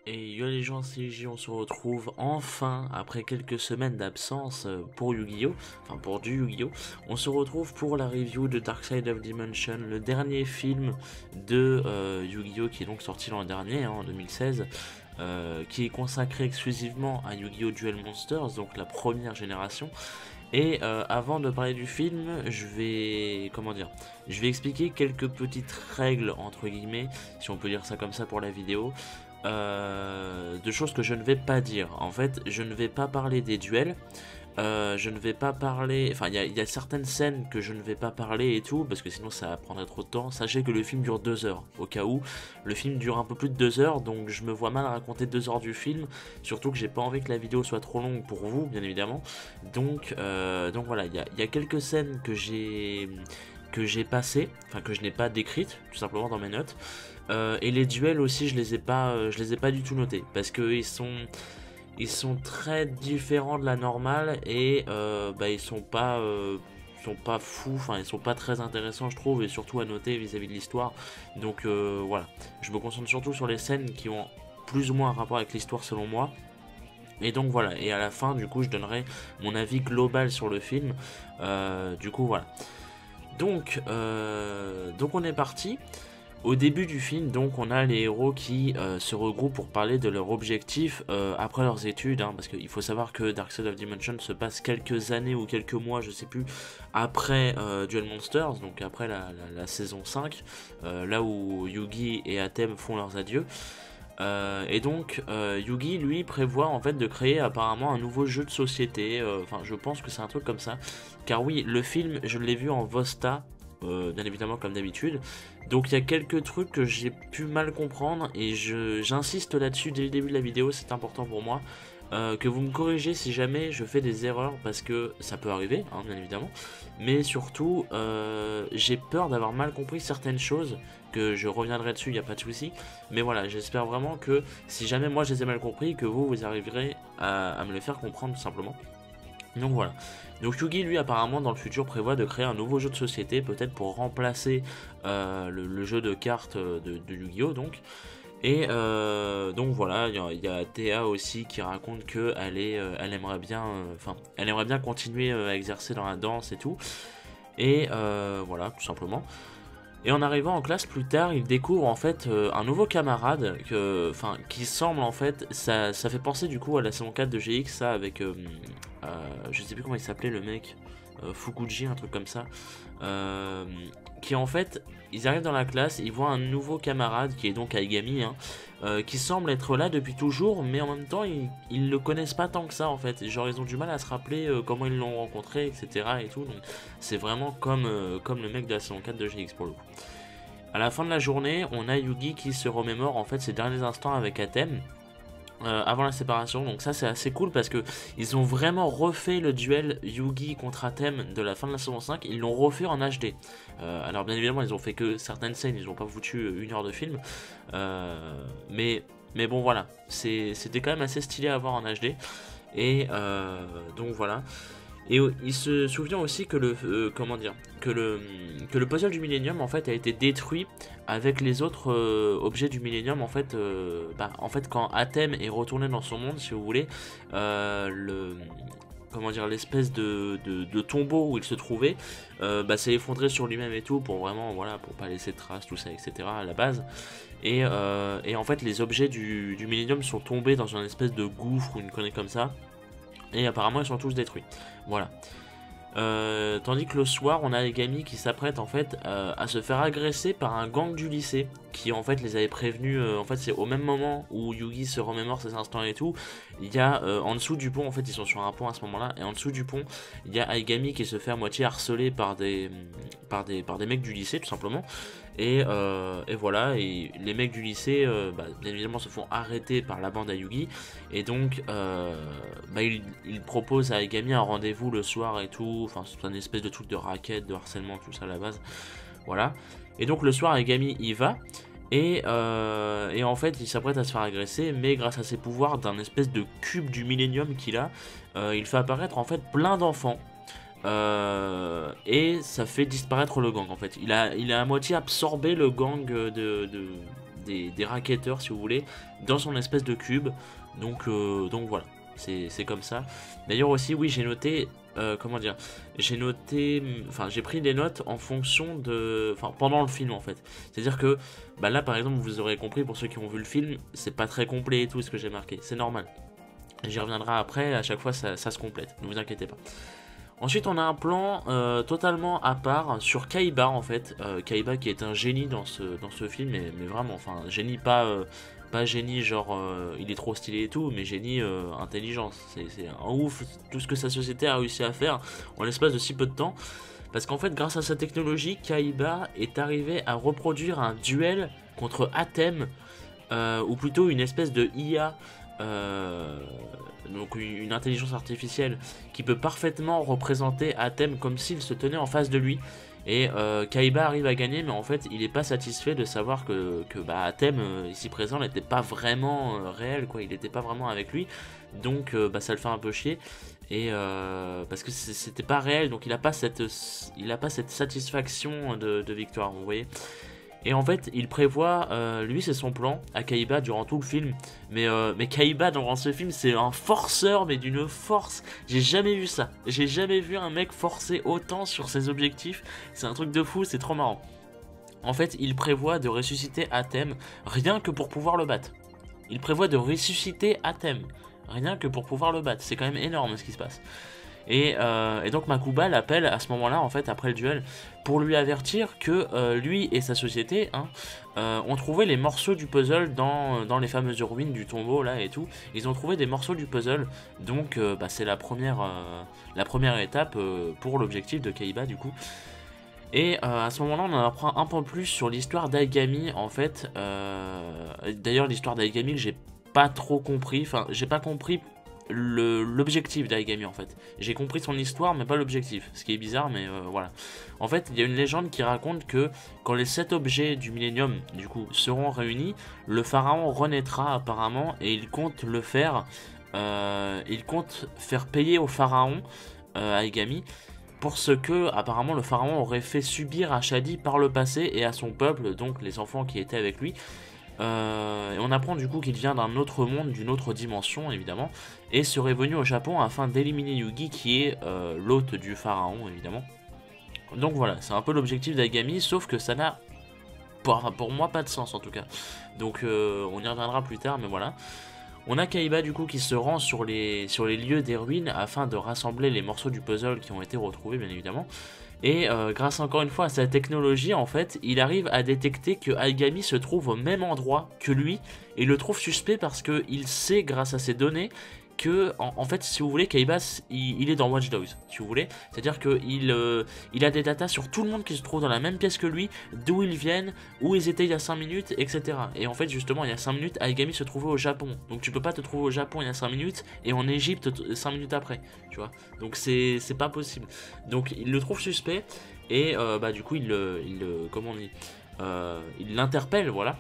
Et yo les gens, c'est J, on se retrouve enfin après quelques semaines d'absence pour Yu-Gi-Oh! Enfin pour du Yu-Gi-Oh! On se retrouve pour la review de Dark Side of Dimension, le dernier film de Yu-Gi-Oh! Qui est donc sorti l'an dernier, en 2016, qui est consacré exclusivement à Yu-Gi-Oh! Duel Monsters, donc la première génération. Et avant de parler du film, je vais expliquer quelques petites règles entre guillemets, si on peut dire ça comme ça pour la vidéo, de choses que je ne vais pas dire. En fait, je ne vais pas parler des duels. Je ne vais pas parler. Enfin, il y a certaines scènes que je ne vais pas parler et tout, parce que sinon ça prendrait trop de temps. Sachez que le film dure 2 heures, au cas où. Le film dure un peu plus de 2 heures, donc je me vois mal raconter 2 heures du film. Surtout que j'ai pas envie que la vidéo soit trop longue pour vous, bien évidemment. Donc voilà, il y a quelques scènes que j'ai passées, enfin que je n'ai pas décrites, tout simplement dans mes notes. Et les duels aussi, je les ai pas du tout notés, parce que ils sont très différents de la normale et ils sont pas fous, enfin ils sont pas très intéressants je trouve, et surtout à noter vis-à-vis de l'histoire. Donc voilà, je me concentre surtout sur les scènes qui ont plus ou moins un rapport avec l'histoire selon moi. Et donc voilà, et à la fin du coup je donnerai mon avis global sur le film. Du coup voilà. Donc on est parti. Au début du film, donc, on a les héros qui se regroupent pour parler de leur objectif après leurs études, hein, parce qu'il faut savoir que Dark Side of Dimension se passe quelques années ou quelques mois, je sais plus, après Duel Monsters, donc après la saison 5, là où Yugi et Atem font leurs adieux. Et donc Yugi lui prévoit en fait de créer apparemment un nouveau jeu de société, enfin je pense que c'est un truc comme ça, car oui, le film je l'ai vu en Vosta, bien évidemment comme d'habitude. Donc il y a quelques trucs que j'ai pu mal comprendre et j'insiste là-dessus dès le début de la vidéo, c'est important pour moi. Que vous me corrigez si jamais je fais des erreurs, parce que ça peut arriver, hein, bien évidemment. Mais surtout, j'ai peur d'avoir mal compris certaines choses, que je reviendrai dessus, il n'y a pas de souci. Mais voilà, j'espère vraiment que si jamais moi je les ai mal compris, que vous arriverez à me les faire comprendre tout simplement. Donc voilà. Donc Yugi lui apparemment dans le futur prévoit de créer un nouveau jeu de société, peut-être pour remplacer le jeu de cartes de Yu-Gi-Oh! Donc. Et donc voilà, il y a Théa aussi qui raconte que elle aimerait bien, elle aimerait bien continuer à exercer dans la danse et tout. Et voilà, tout simplement. Et en arrivant en classe plus tard, il découvre en fait un nouveau camarade qui semble en fait, ça fait penser du coup à la saison 4 de GX, ça avec, je sais plus comment il s'appelait le mec, Fukuji, un truc comme ça, qui en fait, ils arrivent dans la classe, ils voient un nouveau camarade qui est donc Aigami, hein, qui semble être là depuis toujours, mais en même temps ils le connaissent pas tant que ça en fait, genre ils ont du mal à se rappeler comment ils l'ont rencontré, etc. et tout, donc c'est vraiment comme le mec de la saison 4 de GX pour le coup. À la fin de la journée, on a Yugi qui se remémore en fait ses derniers instants avec Atem, avant la séparation, donc ça c'est assez cool parce que ils ont vraiment refait le duel Yugi contre Atem de la fin de la saison 5, ils l'ont refait en HD. Alors bien évidemment ils ont fait que certaines scènes, ils ont pas foutu 1 heure de film, mais bon voilà, c'était quand même assez stylé à voir en HD, et donc voilà. Et il se souvient aussi que que le puzzle du Millennium en fait a été détruit avec les autres objets du Millennium en fait quand Atem est retourné dans son monde, si vous voulez, l'espèce de tombeau où il se trouvait s'est effondré sur lui-même et tout, pour vraiment voilà, pour pas laisser de traces, tout ça, etc. à la base. Et en fait les objets du Millennium sont tombés dans une espèce de gouffre ou une connerie comme ça, et apparemment ils sont tous détruits. Voilà. Tandis que le soir, on a Aigami qui s'apprête en fait à se faire agresser par un gang du lycée qui en fait les avait prévenus. En fait, c'est au même moment où Yugi se remémore ses instants et tout. Il y a en dessous du pont, en fait, ils sont sur un pont à ce moment-là, et en dessous du pont, il y a Aigami qui se fait à moitié harceler par des mecs du lycée tout simplement. Et voilà, et les mecs du lycée, bien évidemment, se font arrêter par la bande à Yugi, et donc il propose à Aigami un rendez-vous le soir et tout. Enfin, c'est un espèce de truc de raquette, de harcèlement, tout ça à la base. Voilà. Et donc le soir, Aigami y va. Et en fait, il s'apprête à se faire agresser, mais grâce à ses pouvoirs d'un espèce de cube du Millennium qu'il a, il fait apparaître en fait plein d'enfants. Et ça fait disparaître le gang en fait. Il a à moitié absorbé le gang des racketteurs si vous voulez, dans son espèce de cube. Donc voilà, c'est comme ça. D'ailleurs aussi, oui, j'ai noté, comment dire, j'ai noté, enfin j'ai pris des notes en fonction de, enfin pendant le film en fait. C'est-à-dire que, bah là par exemple, vous aurez compris pour ceux qui ont vu le film, c'est pas très complet et tout ce que j'ai marqué, c'est normal. J'y reviendrai après, à chaque fois ça se complète, ne vous inquiétez pas. Ensuite on a un plan totalement à part sur Kaiba en fait, Kaiba qui est un génie dans ce film, mais vraiment, enfin génie pas génie genre il est trop stylé et tout, mais génie intelligence, c'est un ouf tout ce que sa société a réussi à faire en l'espace de si peu de temps, parce qu'en fait grâce à sa technologie, Kaiba est arrivé à reproduire un duel contre Atem, ou plutôt une espèce de IA, donc une intelligence artificielle qui peut parfaitement représenter Atem comme s'il se tenait en face de lui. Et Kaiba arrive à gagner, mais en fait il n'est pas satisfait de savoir que bah, Atem ici présent n'était pas vraiment réel, quoi. Il n'était pas vraiment avec lui, donc bah, ça le fait un peu chier. Et parce que c'était pas réel, donc il a pas cette satisfaction de victoire, vous voyez. Et en fait, il prévoit, lui c'est son plan, à Kaiba durant tout le film. Mais Kaiba dans ce film, c'est un forceur, mais d'une force. J'ai jamais vu ça. J'ai jamais vu un mec forcer autant sur ses objectifs. C'est un truc de fou, c'est trop marrant. En fait, il prévoit de ressusciter Atem, rien que pour pouvoir le battre. Il prévoit de ressusciter Atem, rien que pour pouvoir le battre. C'est quand même énorme ce qui se passe. Et donc Makuba l'appelle à ce moment-là, en fait, après le duel, pour lui avertir que lui et sa société ont trouvé les morceaux du puzzle dans les fameuses ruines du tombeau là et tout. Ils ont trouvé des morceaux du puzzle, donc bah, c'est la première étape pour l'objectif de Kaiba du coup. Et à ce moment-là, on en apprend un peu plus sur l'histoire d'Aigami en fait. D'ailleurs, l'histoire d'Aigami que j'ai pas trop compris, enfin, j'ai pas compris l'objectif d'Aigami en fait. J'ai compris son histoire mais pas l'objectif, ce qui est bizarre, mais voilà. En fait il y a une légende qui raconte que quand les 7 objets du millénium du coup seront réunis, le pharaon renaîtra apparemment, et il compte le faire, il compte faire payer au pharaon, Aigami, pour ce que apparemment le pharaon aurait fait subir à Shadi par le passé et à son peuple, donc les enfants qui étaient avec lui. Et on apprend du coup qu'il vient d'un autre monde, d'une autre dimension évidemment, et serait venu au Japon afin d'éliminer Yugi qui est l'hôte du pharaon évidemment. Donc voilà, c'est un peu l'objectif d'Aigami, sauf que ça n'a pour moi pas de sens en tout cas. Donc on y reviendra plus tard, mais voilà. On a Kaiba du coup qui se rend sur les lieux des ruines afin de rassembler les morceaux du puzzle qui ont été retrouvés bien évidemment. Et grâce encore une fois à sa technologie, en fait, il arrive à détecter que Aigami se trouve au même endroit que lui, et le trouve suspect parce qu'il sait, grâce à ses données, que, en fait, si vous voulez, Kaiba, il est dans Watch Dogs, si vous voulez. C'est-à-dire qu'il il a des datas sur tout le monde qui se trouve dans la même pièce que lui, d'où ils viennent, où ils étaient il y a 5 minutes, etc. Et en fait, justement, il y a 5 minutes, Aigami se trouvait au Japon. Donc tu peux pas te trouver au Japon il y a 5 minutes, et en Égypte 5 minutes après, tu vois. Donc c'est pas possible. Donc il le trouve suspect, et bah du coup, comment on dit, il l'interpelle, voilà.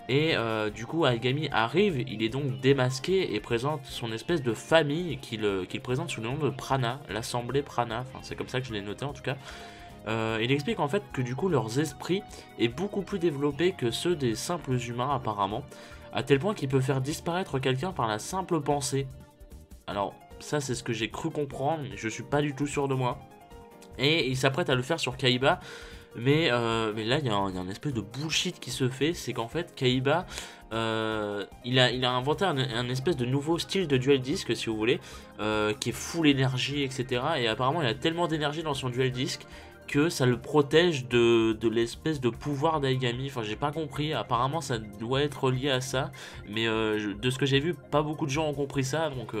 Et du coup Aigami arrive, il est donc démasqué et présente son espèce de famille qu'il présente sous le nom de Prana, l'assemblée Prana, enfin c'est comme ça que je l'ai noté en tout cas. Il explique en fait que du coup leurs esprits est beaucoup plus développé que ceux des simples humains apparemment, à tel point qu'il peut faire disparaître quelqu'un par la simple pensée. Alors ça c'est ce que j'ai cru comprendre, mais je suis pas du tout sûr de moi. Et il s'apprête à le faire sur Kaiba. Mais là, il y a un espèce de bullshit qui se fait, c'est qu'en fait, Kaiba, il a inventé un espèce de nouveau style de duel disc, si vous voulez, qui est full énergie, etc. Et apparemment, il a tellement d'énergie dans son duel disc que ça le protège de l'espèce de pouvoir d'Aigami. Enfin, j'ai pas compris, apparemment, ça doit être lié à ça, mais de ce que j'ai vu, pas beaucoup de gens ont compris ça, donc,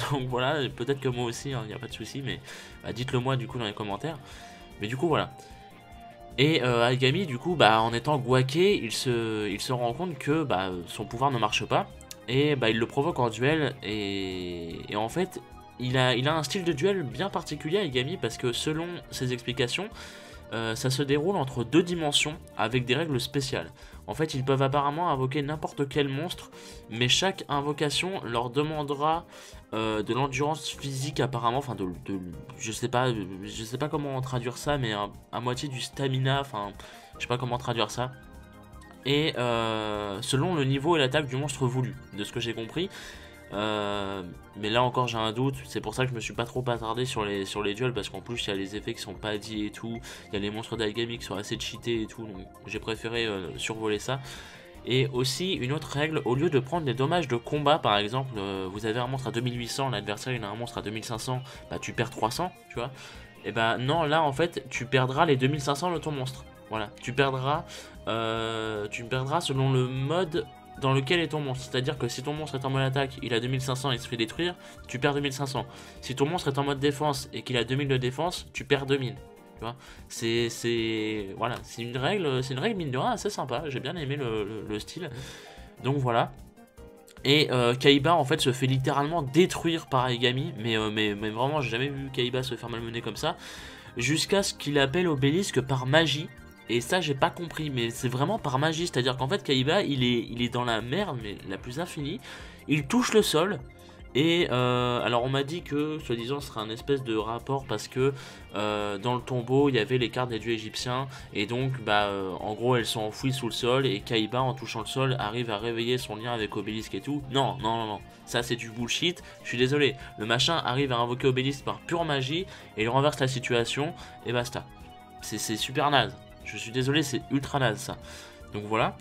donc voilà, peut-être que moi aussi, il n'y a pas de souci, mais bah, dites-le moi du coup dans les commentaires. Mais du coup, voilà. Et Aigami, du coup, bah, en étant guaqué, il se rend compte que bah, son pouvoir ne marche pas. Et bah, il le provoque en duel. Et en fait, il a un style de duel bien particulier, Aigami, parce que selon ses explications, ça se déroule entre 2 dimensions avec des règles spéciales. En fait, ils peuvent apparemment invoquer n'importe quel monstre, mais chaque invocation leur demandera de l'endurance physique apparemment, enfin je sais pas comment traduire ça, mais à moitié du stamina, enfin je sais pas comment traduire ça. et selon le niveau et l'attaque du monstre voulu, de ce que j'ai compris. Mais là encore j'ai un doute, c'est pour ça que je me suis pas trop attardé sur les duels, parce qu'en plus il y a les effets qui sont pas dits et tout, il y a les monstres d'Aigami qui sont assez cheatés et tout, donc j'ai préféré survoler ça. Et aussi une autre règle, au lieu de prendre des dommages de combat par exemple, vous avez un monstre à 2800, l'adversaire il a un monstre à 2500, bah tu perds 300, tu vois. Et bah non, là en fait tu perdras les 2500 de ton monstre. Voilà, tu perdras selon le mode dans lequel est ton monstre. C'est-à-dire que si ton monstre est en mode attaque, il a 2500 et il se fait détruire, tu perds 2500. Si ton monstre est en mode défense et qu'il a 2000 de défense, tu perds 2000. Tu vois, voilà, c'est une règle mine de rien assez sympa. J'ai bien aimé le style. Donc voilà. Et Kaiba en fait se fait littéralement détruire par Aigami, mais vraiment j'ai jamais vu Kaiba se faire malmener comme ça, jusqu'à ce qu'il appelle Obélisque par magie. Et ça j'ai pas compris, mais c'est vraiment par magie, c'est à dire qu'en fait Kaiba il est dans la merde mais la plus infinie, il touche le sol. Et alors on m'a dit que soi-disant ce serait un espèce de rapport parce que dans le tombeau il y avait les cartes des dieux égyptiens, et donc en gros elles sont enfouies sous le sol, et Kaiba en touchant le sol arrive à réveiller son lien avec Obélisque et tout. Non, ça c'est du bullshit, je suis désolé. Le machin arrive à invoquer Obélisque par pure magie et il renverse la situation et basta. C'est super naze, je suis désolé, c'est ultra naze ça. Donc voilà.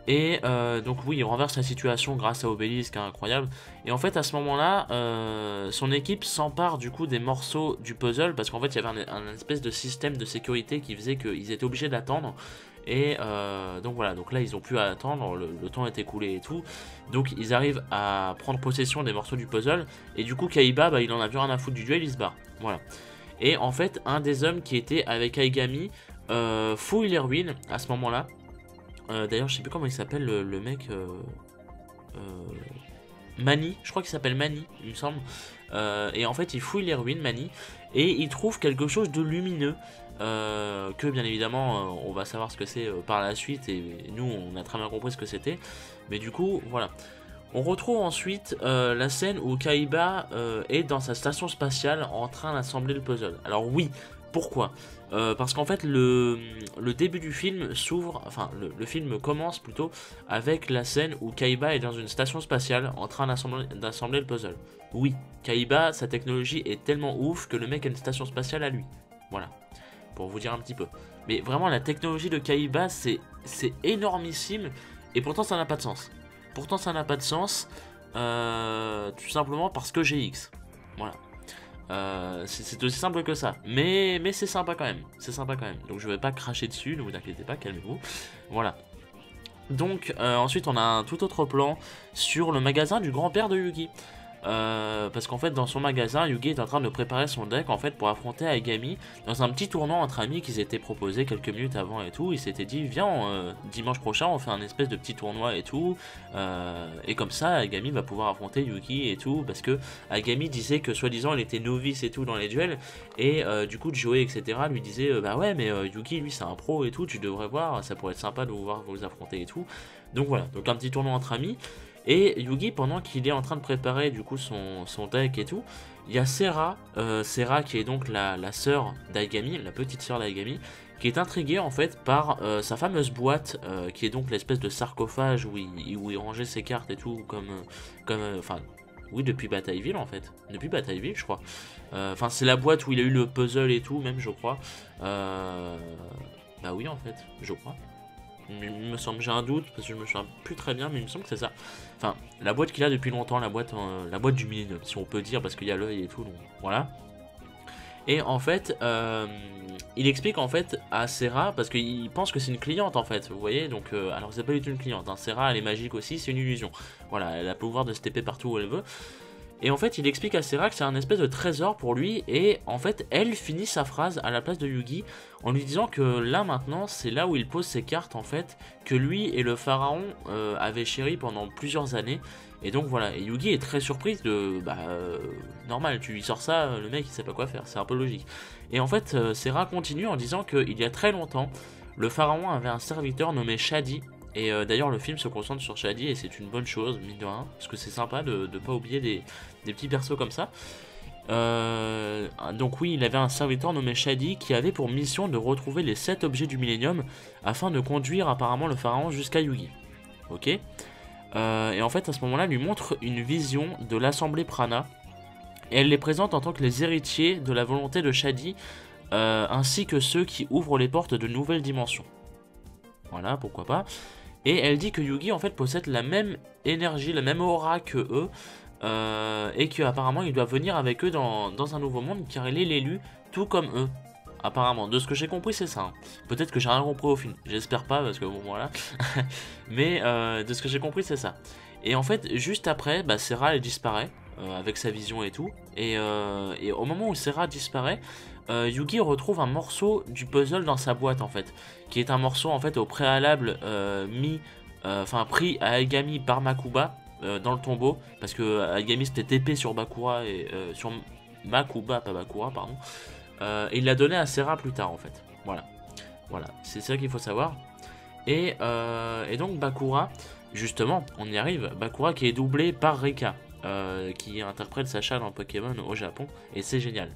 Et donc oui, il renverse la situation grâce à Obélisque, hein, incroyable. Et en fait à ce moment-là, son équipe s'empare du coup des morceaux du puzzle, parce qu'en fait il y avait un espèce de système de sécurité qui faisait qu'ils étaient obligés d'attendre. Et donc voilà, donc là ils ont pu attendre, le temps est écoulé et tout. Donc ils arrivent à prendre possession des morceaux du puzzle. Et du coup Kaiba, il en a plus rien à foutre du duel, il se barre. Voilà. Et en fait un des hommes qui était avec Aigami fouille les ruines à ce moment-là. D'ailleurs, je sais plus comment il s'appelle le mec. Mani, je crois qu'il s'appelle Mani, il me semble. Et en fait, il fouille les ruines, Mani, et il trouve quelque chose de lumineux. Que bien évidemment, on va savoir ce que c'est par la suite. Et nous, on a très bien compris ce que c'était. Mais du coup, voilà. On retrouve ensuite la scène où Kaiba est dans sa station spatiale en train d'assembler le puzzle. Alors oui, pourquoi ? Parce qu'en fait le début du film s'ouvre, enfin le film commence plutôt avec la scène où Kaiba est dans une station spatiale en train d'assembler le puzzle. Oui, Kaiba, sa technologie est tellement ouf que le mec a une station spatiale à lui. Voilà, pour vous dire un petit peu. Mais vraiment la technologie de Kaiba c'est énormissime, et pourtant ça n'a pas de sens. Pourtant ça n'a pas de sens, tout simplement parce que GX. Voilà. C'est aussi simple que ça, mais c'est sympa quand même, donc je vais pas cracher dessus, ne vous inquiétez pas, calmez-vous. Voilà. Donc ensuite on a un tout autre plan sur le magasin du grand-père de Yugi. Parce qu'en fait dans son magasin, Yugi est en train de préparer son deck en fait pour affronter Aigami dans un petit tournoi entre amis qui s'était proposé quelques minutes avant et tout. Il s'était dit viens dimanche prochain on fait un espèce de petit tournoi et tout, et comme ça Aigami va pouvoir affronter Yugi et tout, parce que Aigami disait que soi-disant il était novice et tout dans les duels, et du coup Joey etc lui disait bah ouais mais Yugi lui c'est un pro et tout, tu devrais voir, ça pourrait être sympa de vous voir vous affronter et tout. Donc voilà, donc un petit tournoi entre amis. Et Yugi, pendant qu'il est en train de préparer du coup son deck et tout, il y a Sera qui est donc la sœur d'Aigami, la petite sœur d'Aigami, qui est intriguée en fait par sa fameuse boîte, qui est donc l'espèce de sarcophage où il rangeait ses cartes et tout, enfin oui, depuis Batailleville en fait, depuis Batailleville je crois. Enfin c'est la boîte où il a eu le puzzle et tout même je crois. Bah oui en fait, je crois. Il me semble, j'ai un doute parce que je me souviens plus très bien, mais il me semble que c'est ça. Enfin, la boîte qu'il a depuis longtemps, la boîte du millénium, si on peut dire, parce qu'il y a l'œil et tout, donc voilà. Et en fait, il explique en fait à Sera, parce qu'il pense que c'est une cliente en fait, vous voyez, donc alors c'est pas du tout une cliente, hein. Sera elle est magique aussi, c'est une illusion. Voilà, elle a le pouvoir de se taper partout où elle veut. Et en fait, il explique à Sera que c'est un espèce de trésor pour lui, et en fait, elle finit sa phrase à la place de Yugi en lui disant que là maintenant, c'est là où il pose ses cartes en fait, que lui et le pharaon avaient chéri pendant plusieurs années. Et donc voilà, et Yugi est très surprise de normal, tu lui sors ça, le mec il sait pas quoi faire, c'est un peu logique. Et en fait, Sera continue en disant qu'il y a très longtemps, le pharaon avait un serviteur nommé Shadi. Et d'ailleurs le film se concentre sur Shadi et c'est une bonne chose, mine de rien, parce que c'est sympa de pas oublier des petits persos comme ça. Donc oui, il avait un serviteur nommé Shadi qui avait pour mission de retrouver les 7 objets du Millennium afin de conduire apparemment le pharaon jusqu'à Yugi. Ok. Et en fait à ce moment-là, il lui montre une vision de l'assemblée Prana et elle les présente en tant que les héritiers de la volonté de Shadi, ainsi que ceux qui ouvrent les portes de nouvelles dimensions. Voilà, pourquoi pas. Et elle dit que Yugi en fait possède la même énergie, la même aura que eux, et qu'apparemment il doit venir avec eux dans un nouveau monde car il est l'élu tout comme eux. Apparemment, de ce que j'ai compris c'est ça. Hein. Peut-être que j'ai rien compris au film, j'espère pas parce que bon voilà. Mais de ce que j'ai compris c'est ça. Et en fait juste après, bah, Serra elle disparaît avec sa vision et tout. Et au moment où Serra disparaît, Yugi retrouve un morceau du puzzle dans sa boîte en fait, qui est un morceau en fait au préalable pris à Aigami par Makuba dans le tombeau, parce que Aigami s'était TP sur Bakura et sur Makuba, pas Bakura pardon, et il l'a donné à Serra plus tard en fait. Voilà, c'est ça qu'il faut savoir. Et donc Bakura, justement, on y arrive, Bakura qui est doublé par Rika. Qui interprète Sacha dans Pokémon au Japon, et c'est génial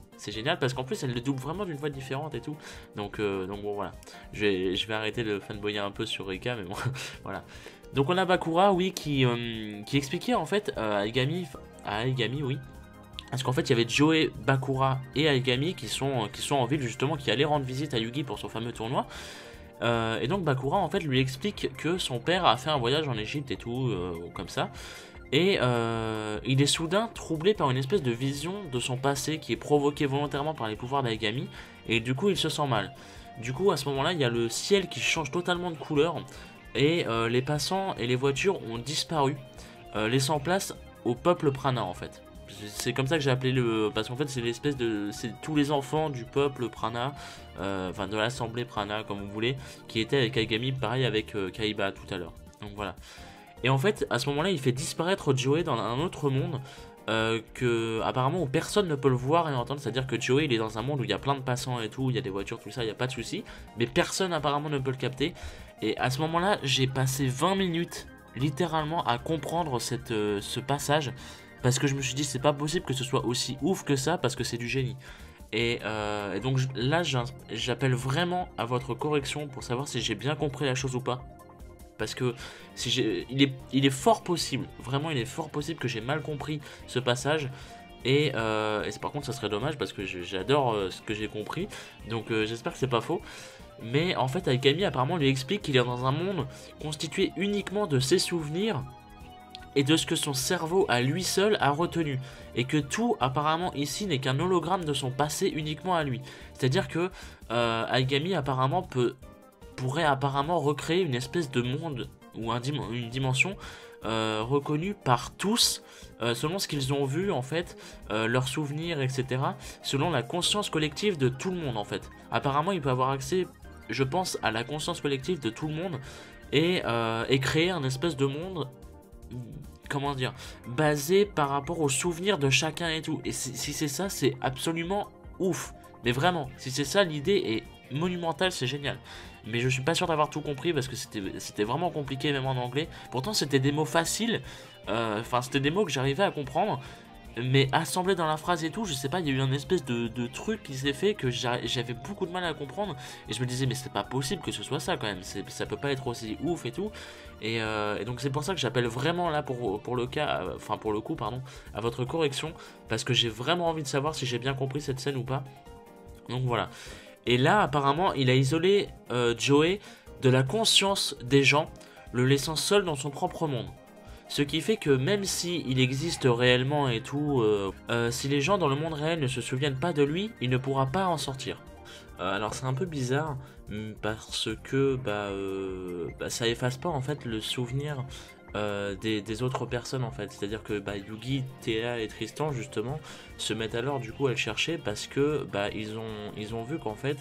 parce qu'en plus elle le double vraiment d'une voix différente et tout, donc bon voilà, je vais arrêter de fanboyer un peu sur Rika, mais bon voilà. Donc on a Bakura, oui, qui expliquait en fait à Aigami, oui, parce qu'en fait il y avait Joe, Bakura et Aigami qui sont en ville justement, qui allaient rendre visite à Yugi pour son fameux tournoi. Et donc Bakura en fait lui explique que son père a fait un voyage en Égypte et tout, comme ça. Et il est soudain troublé par une espèce de vision de son passé qui est provoquée volontairement par les pouvoirs d'Aigami, et du coup il se sent mal. Du coup à ce moment là il y a le ciel qui change totalement de couleur, et les passants et les voitures ont disparu, laissant place au peuple Prana en fait. C'est comme ça que j'ai appelé parce qu'en fait c'est l'espèce de... c'est tous les enfants du peuple Prana, enfin de l'assemblée Prana comme vous voulez, qui étaient avec Aigami, pareil avec Kaiba tout à l'heure. Donc voilà. Et en fait, à ce moment-là, il fait disparaître Joey dans un autre monde que apparemment où personne ne peut le voir et entendre. C'est-à-dire que Joey, il est dans un monde où il y a plein de passants et tout, il y a des voitures, tout ça, il n'y a pas de souci. Mais personne apparemment ne peut le capter. Et à ce moment-là, j'ai passé 20 minutes littéralement à comprendre ce passage. Parce que je me suis dit, c'est pas possible que ce soit aussi ouf que ça, parce que c'est du génie. Et donc là, j'appelle vraiment à votre correction pour savoir si j'ai bien compris la chose ou pas. Parce que il est fort possible, vraiment il est fort possible que j'ai mal compris ce passage. Et par contre ça serait dommage parce que j'adore ce que j'ai compris. Donc j'espère que c'est pas faux. Mais en fait Aigami apparemment lui explique qu'il est dans un monde constitué uniquement de ses souvenirs et de ce que son cerveau à lui seul a retenu. Et que tout apparemment ici n'est qu'un hologramme de son passé uniquement à lui. C'est-à-dire que Aigami apparemment pourrait apparemment recréer une espèce de monde ou une dimension reconnue par tous selon ce qu'ils ont vu en fait, leurs souvenirs, etc. Selon la conscience collective de tout le monde en fait. Apparemment il peut avoir accès, je pense, à la conscience collective de tout le monde et créer un espèce de monde, comment dire, basé par rapport aux souvenirs de chacun et tout. Et si c'est ça, c'est absolument ouf. Mais vraiment, si c'est ça, l'idée est monumentale, c'est génial. Mais je suis pas sûr d'avoir tout compris parce que c'était vraiment compliqué même en anglais. Pourtant c'était des mots faciles, enfin c'était des mots que j'arrivais à comprendre, mais assemblés dans la phrase et tout, je sais pas, il y a eu un espèce de truc qui s'est fait que j'avais beaucoup de mal à comprendre. Et je me disais mais c'est pas possible que ce soit ça quand même, ça peut pas être aussi ouf et tout. Et donc c'est pour ça que j'appelle vraiment là pour le cas, enfin pour le coup pardon, à votre correction, parce que j'ai vraiment envie de savoir si j'ai bien compris cette scène ou pas. Donc voilà. Et là, apparemment, il a isolé Joey de la conscience des gens, le laissant seul dans son propre monde. Ce qui fait que même s'il existe réellement et tout, si les gens dans le monde réel ne se souviennent pas de lui, il ne pourra pas en sortir. Alors c'est un peu bizarre, parce que ça efface pas en fait le souvenir des autres personnes en fait. C'est-à-dire que Yugi, Théa et Tristan justement se mettent alors du coup à le chercher parce que ils ont vu qu'en fait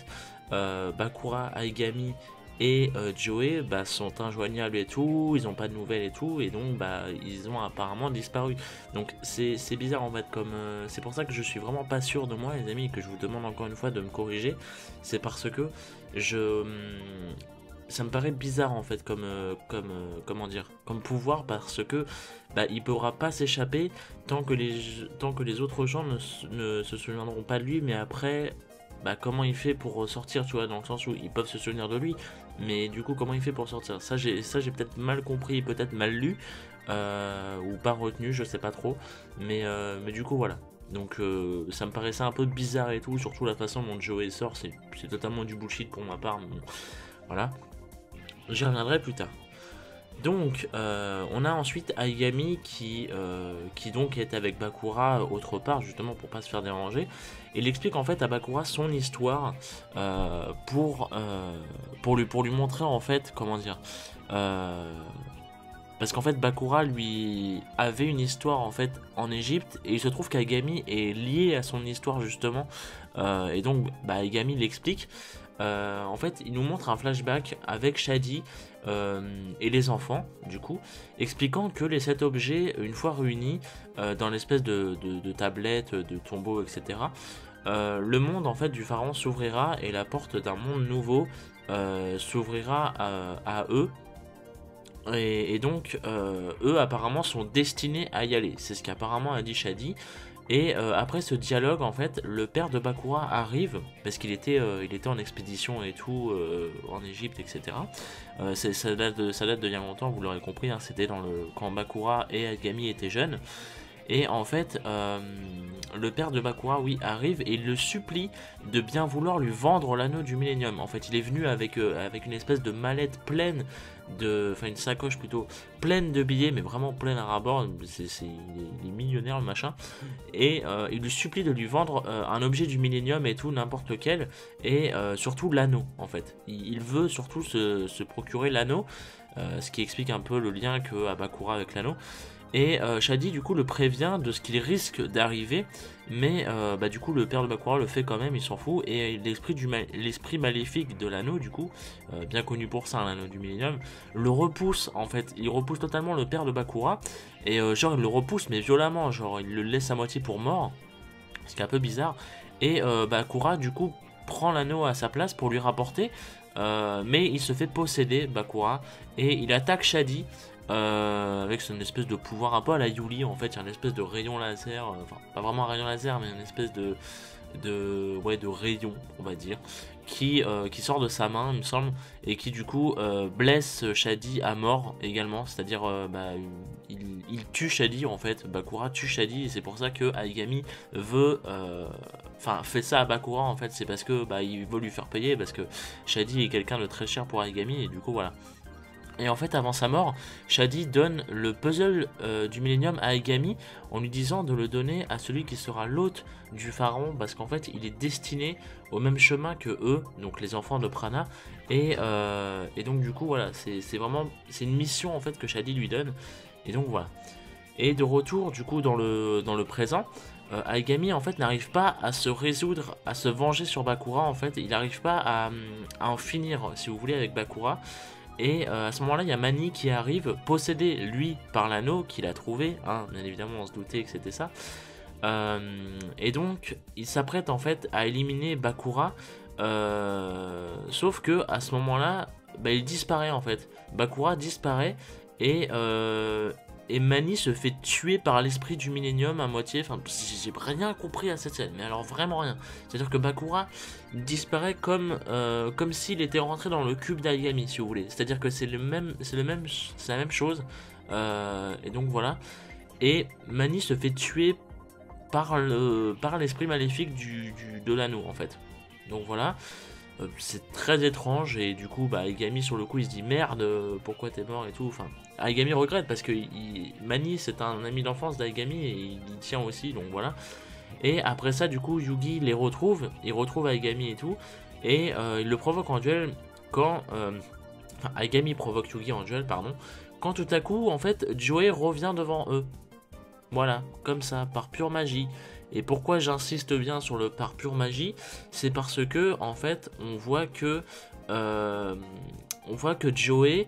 Bakura, Aigami et Joey sont injoignables et tout, ils ont pas de nouvelles et tout, et donc ils ont apparemment disparu. Donc c'est bizarre en fait, comme c'est pour ça que je suis vraiment pas sûr de moi les amis, et que je vous demande encore une fois de me corriger. C'est parce que ça me paraît bizarre en fait comment dire, comme pouvoir, parce que bah, il pourra pas s'échapper tant que les autres gens ne se souviendront pas de lui, mais après, bah, comment il fait pour sortir, tu vois, dans le sens où ils peuvent se souvenir de lui, mais du coup comment il fait pour sortir, ça j'ai peut-être mal compris, peut-être mal lu, ou pas retenu, je sais pas trop, mais du coup voilà. Donc ça me paraissait un peu bizarre et tout, surtout la façon dont Joey sort, c'est totalement du bullshit pour ma part, mais bon, voilà. J'y reviendrai plus tard. Donc, on a ensuite Aigami qui donc est avec Bakura autre part, justement pour pas se faire déranger. Et il explique en fait à Bakura son histoire pour lui montrer en fait, comment dire, parce qu'en fait Bakura lui avait une histoire en fait en Égypte, et il se trouve qu'Aigami est lié à son histoire justement, et donc bah, Aigami l'explique. En fait, il nous montre un flashback avec Shadi et les enfants, du coup, expliquant que les 7 objets, une fois réunis dans l'espèce de tablette, de tombeau, etc., le monde en fait du pharaon s'ouvrira et la porte d'un monde nouveau s'ouvrira à eux. Et donc, eux apparemment sont destinés à y aller. C'est ce qu'apparemment a dit Shadi. Et après ce dialogue, en fait, le père de Bakura arrive, parce qu'il était en expédition et tout, en Égypte, etc. Ça date de il y a longtemps, vous l'aurez compris, hein, c'était quand Bakura et Agami étaient jeunes. Et en fait, le père de Bakura, oui, arrive et il le supplie de bien vouloir lui vendre l'anneau du Millennium. En fait, il est venu avec une espèce de mallette pleine enfin une sacoche plutôt pleine de billets, mais vraiment pleine à ras-bord. Il est millionnaire le machin. Et il lui supplie de lui vendre un objet du Millennium et tout, n'importe lequel, et surtout l'anneau en fait. Il veut surtout se procurer l'anneau, ce qui explique un peu le lien qu'a Bakura avec l'anneau. Et Shadi du coup le prévient de ce qu'il risque d'arriver, mais bah, du coup le père de Bakura le fait quand même, il s'en fout, et l'esprit maléfique de l'anneau du coup, bien connu pour ça, hein, l'anneau du Millennium, le repousse en fait, il repousse totalement le père de Bakura, et genre il le repousse mais violemment, genre il le laisse à moitié pour mort, ce qui est un peu bizarre, et Bakura du coup prend l'anneau à sa place pour lui rapporter, mais il se fait posséder Bakura, et il attaque Shadi, avec son espèce de pouvoir un peu à la Yuli en fait, il y a une espèce de rayon laser, enfin pas vraiment un rayon laser mais une espèce de rayon on va dire, qui sort de sa main il me semble, et qui du coup blesse Shadi à mort également, c'est à dire bah, il tue Shadi en fait, Bakura tue Shadi, et c'est pour ça que Aigami veut enfin fait ça à Bakura en fait, c'est parce que bah, il veut lui faire payer, parce que Shadi est quelqu'un de très cher pour Aigami, et du coup voilà. Et en fait, avant sa mort, Shadi donne le puzzle du Millennium à Aigami en lui disant de le donner à celui qui sera l'hôte du pharaon, parce qu'en fait, il est destiné au même chemin que eux, donc les enfants de Prana. Et donc du coup, voilà, c'est une mission en fait que Shadi lui donne. Et donc voilà. Et de retour, du coup, dans le présent, Aigami en fait n'arrive pas à se résoudre, à se venger sur Bakura. En fait, il n'arrive pas à en finir, si vous voulez, avec Bakura. Et à ce moment-là, il y a Mani qui arrive, possédé lui par l'anneau qu'il a trouvé, hein, bien évidemment on se doutait que c'était ça. Et donc il s'apprête en fait à éliminer Bakura, sauf que à ce moment-là, bah, il disparaît en fait. Bakura disparaît, et Mani se fait tuer par l'esprit du Millennium à moitié. Enfin, j'ai rien compris à cette scène, mais alors vraiment rien. C'est-à-dire que Bakura disparaît comme s'il était rentré dans le cube d'Aigami, si vous voulez. C'est-à-dire que c'est la même chose. Et donc voilà. Et Mani se fait tuer par l'esprit maléfique de l'anneau en fait. Donc voilà. C'est très étrange, et du coup bah Aigami sur le coup il se dit merde, pourquoi t'es mort et tout. Enfin, Aigami regrette parce que Mani c'est un ami d'enfance d'Aigami et il y tient aussi, donc voilà. Et après ça du coup Yugi il retrouve Aigami et tout, et il le provoque en duel quand enfin Aigami provoque Yugi en duel, pardon, quand tout à coup en fait Joey revient devant eux. Voilà, comme ça, par pure magie. Et pourquoi j'insiste bien sur le par pure magie, c'est parce que en fait on voit que Joey,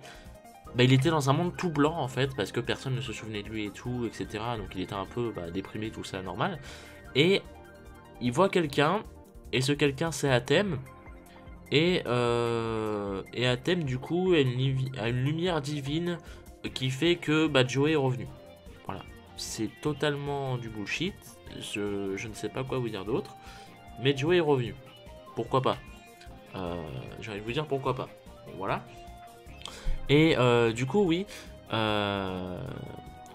bah, il était dans un monde tout blanc en fait, parce que personne ne se souvenait de lui et tout, etc. Donc il était un peu déprimé, tout ça, normal. Et il voit quelqu'un, et ce quelqu'un c'est Athème. Et Atem du coup a une lumière divine qui fait que bah, Joey est revenu. Voilà, c'est totalement du bullshit, je ne sais pas quoi vous dire d'autre, mais Joey est revenu. Pourquoi pas, j'ai envie de vous dire pourquoi pas. Bon, voilà. Et du coup oui,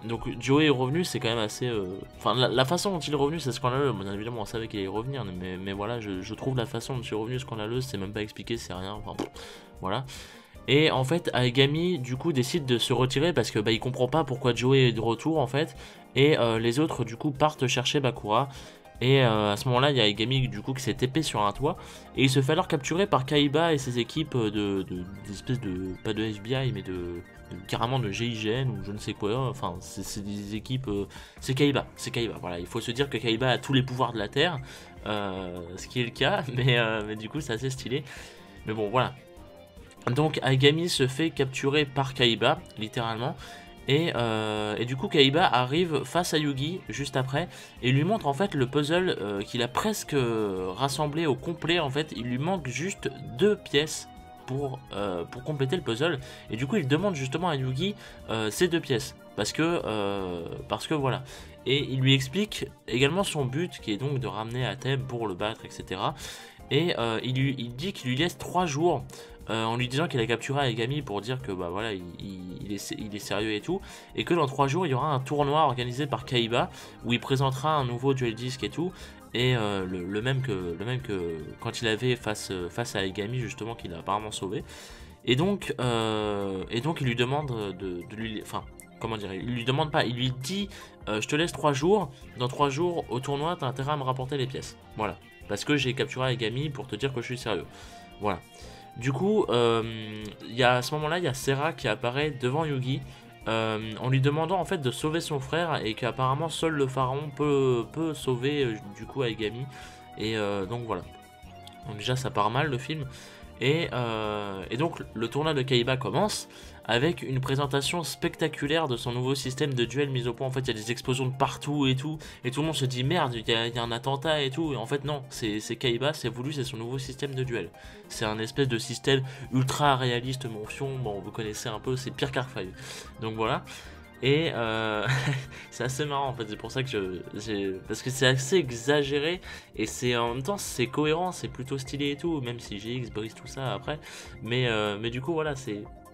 donc Joey est revenu, c'est quand même assez... Enfin la façon dont il est revenu c'est scandaleux, bien évidemment on savait qu'il allait revenir, mais voilà, je trouve la façon dont il est revenu scandaleuse, c'est même pas expliqué, c'est rien, enfin voilà. Et en fait Aigami du coup décide de se retirer parce que bah, il comprend pas pourquoi Joey est de retour en fait, et les autres du coup partent chercher Bakura. Et à ce moment-là, il y a Aigami du coup qui s'est épée sur un toit, et il se fait alors capturer par Kaiba et ses équipes d'espèces de, pas de FBI mais carrément de GIGN ou je ne sais quoi. Enfin, c'est des équipes, c'est Kaiba, voilà, il faut se dire que Kaiba a tous les pouvoirs de la Terre, ce qui est le cas, mais du coup c'est assez stylé. Mais bon, voilà. Donc Aigami se fait capturer par Kaiba, littéralement. Et du coup Kaiba arrive face à Yugi juste après et lui montre en fait le puzzle qu'il a presque rassemblé au complet. En fait il lui manque juste 2 pièces pour compléter le puzzle, et du coup il demande justement à Yugi ces 2 pièces parce que voilà, et il lui explique également son but qui est donc de ramener Atem pour le battre, etc. Et il dit qu'il lui laisse 3 jours en lui disant qu'il a capturé Aigami pour dire que bah voilà il est sérieux et tout, et que dans 3 jours il y aura un tournoi organisé par Kaiba où il présentera un nouveau duel disc et tout, et le même que quand il avait face à Aigami justement, qu'il a apparemment sauvé. Et donc il lui demande de lui, enfin comment dire, il lui demande pas, il lui dit je te laisse 3 jours, dans 3 jours au tournoi t'as intérêt à me rapporter les pièces, voilà, parce que j'ai capturé Aigami pour te dire que je suis sérieux, voilà. Du coup, à ce moment-là, il y a Sera qui apparaît devant Yugi en lui demandant en fait de sauver son frère, et qu'apparemment seul le pharaon peut sauver du coup Aigami. Et donc voilà. Donc déjà ça part mal le film. Et donc le tournoi de Kaiba commence avec une présentation spectaculaire de son nouveau système de duel mis au point. En fait il y a des explosions de partout et tout le monde se dit merde, il y a un attentat et tout, et en fait non, c'est Kaiba, c'est voulu, c'est son nouveau système de duel. C'est un espèce de système ultra réaliste motion, bon vous connaissez un peu, c'est pire qu'Arc-V. Donc voilà. Et c'est assez marrant en fait, c'est pour ça que parce que c'est assez exagéré, et c'est en même temps c'est cohérent, c'est plutôt stylé et tout, même si GX brise tout ça après. Mais du coup voilà,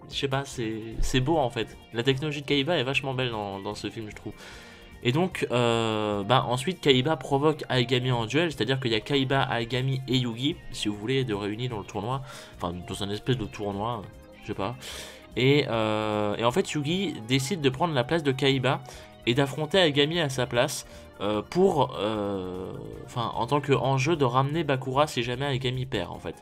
je sais pas, c'est beau en fait. La technologie de Kaiba est vachement belle dans ce film, je trouve. Et donc ensuite Kaiba provoque Aigami en duel, c'est à dire qu'il y a Kaiba, Aigami et Yugi, si vous voulez, de réunis dans le tournoi, enfin dans un espèce de tournoi, je sais pas. Et en fait Yugi décide de prendre la place de Kaiba et d'affronter Aigami à sa place en tant qu'enjeu de ramener Bakura si jamais Aigami perd en fait.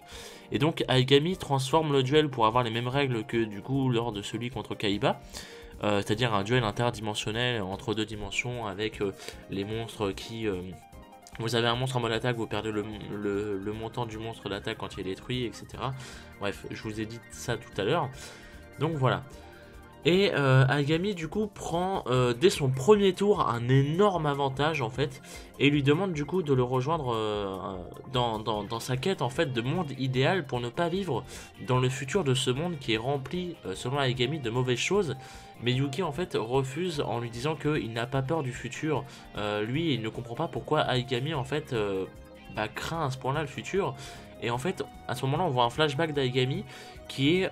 Et donc Aigami transforme le duel pour avoir les mêmes règles que du coup lors de celui contre Kaiba, c'est-à-dire un duel interdimensionnel entre 2 dimensions avec les monstres qui... vous avez un monstre en mode attaque, vous perdez le montant du monstre d'attaque quand il est détruit, etc. Bref, je vous ai dit ça tout à l'heure. Donc voilà. Et Aigami du coup prend dès son premier tour un énorme avantage en fait, et lui demande du coup de le rejoindre dans sa quête en fait de monde idéal pour ne pas vivre dans le futur de ce monde qui est rempli selon Aigami de mauvaises choses. Mais Yugi en fait refuse en lui disant qu'il n'a pas peur du futur. Lui il ne comprend pas pourquoi Aigami en fait craint à ce point là le futur. Et en fait à ce moment là on voit un flashback d'Aigami qui est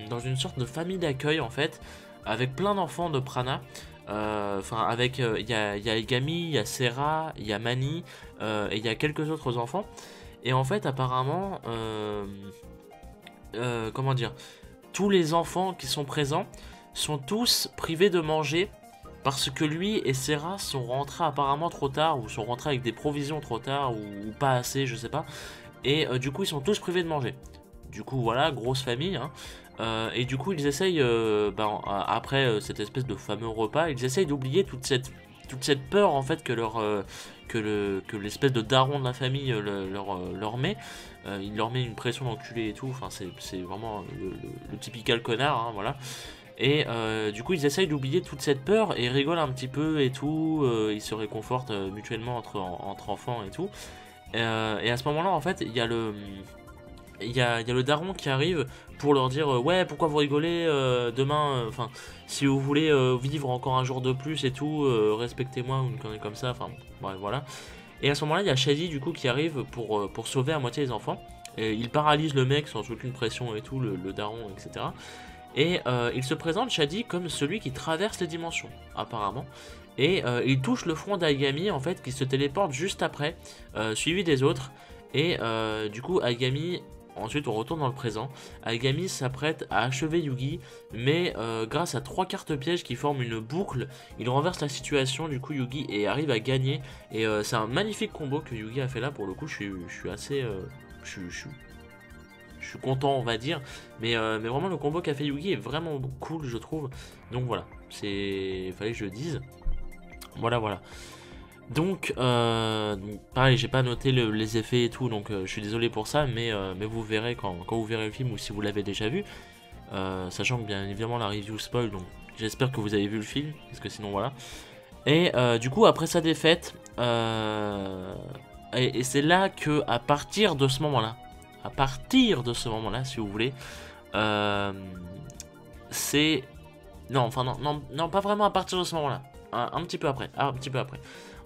dans une sorte de famille d'accueil en fait, avec plein d'enfants de Prana. Avec il y a Aigami, il y a Sera, il y a Mani, et il y a quelques autres enfants. Et en fait apparemment comment dire, tous les enfants qui sont présents sont tous privés de manger parce que lui et Sera sont rentrés apparemment trop tard, ou sont rentrés avec des provisions trop tard, ou pas assez, je sais pas. Et du coup ils sont tous privés de manger. Du coup voilà, grosse famille hein. Et du coup ils essayent après cette espèce de fameux repas, ils essayent d'oublier toute cette peur en fait que l'espèce de daron de la famille leur met. Il leur met une pression d'enculé et tout, enfin c'est vraiment le typical connard hein, voilà. Et du coup ils essayent d'oublier toute cette peur et rigolent un petit peu et tout, ils se réconfortent mutuellement entre enfants et tout. Et à ce moment là en fait il y a il y a le daron qui arrive pour leur dire ouais, pourquoi vous rigolez, demain, enfin, si vous voulez vivre encore un jour de plus et tout, respectez-moi ou une connerie comme ça, enfin, bref, voilà. Et à ce moment-là, il y a Shady du coup qui arrive pour sauver à moitié les enfants. Et il paralyse le mec sans aucune pression et tout, le daron, etc. Et il se présente, Shady, comme celui qui traverse les dimensions, apparemment. Et il touche le front d'Aigami, en fait, qui se téléporte juste après, suivi des autres. Et du coup, Aigami, ensuite on retourne dans le présent. Aigami s'apprête à achever Yugi, mais grâce à 3 cartes pièges qui forment une boucle, il renverse la situation, du coup Yugi, et arrive à gagner. Et c'est un magnifique combo que Yugi a fait là, pour le coup, je suis assez... je suis content, on va dire, mais vraiment le combo qu'a fait Yugi est vraiment cool, je trouve. Donc voilà, fallait que je le dise. Voilà. Donc pareil, j'ai pas noté les effets et tout, donc je suis désolé pour ça, mais vous verrez quand vous verrez le film, ou si vous l'avez déjà vu, sachant que bien évidemment la review spoil, donc j'espère que vous avez vu le film, parce que sinon voilà. Et du coup, après sa défaite, et c'est là que, à partir de ce moment-là, si vous voulez, c'est... Non, pas vraiment à partir de ce moment-là. Un petit peu après.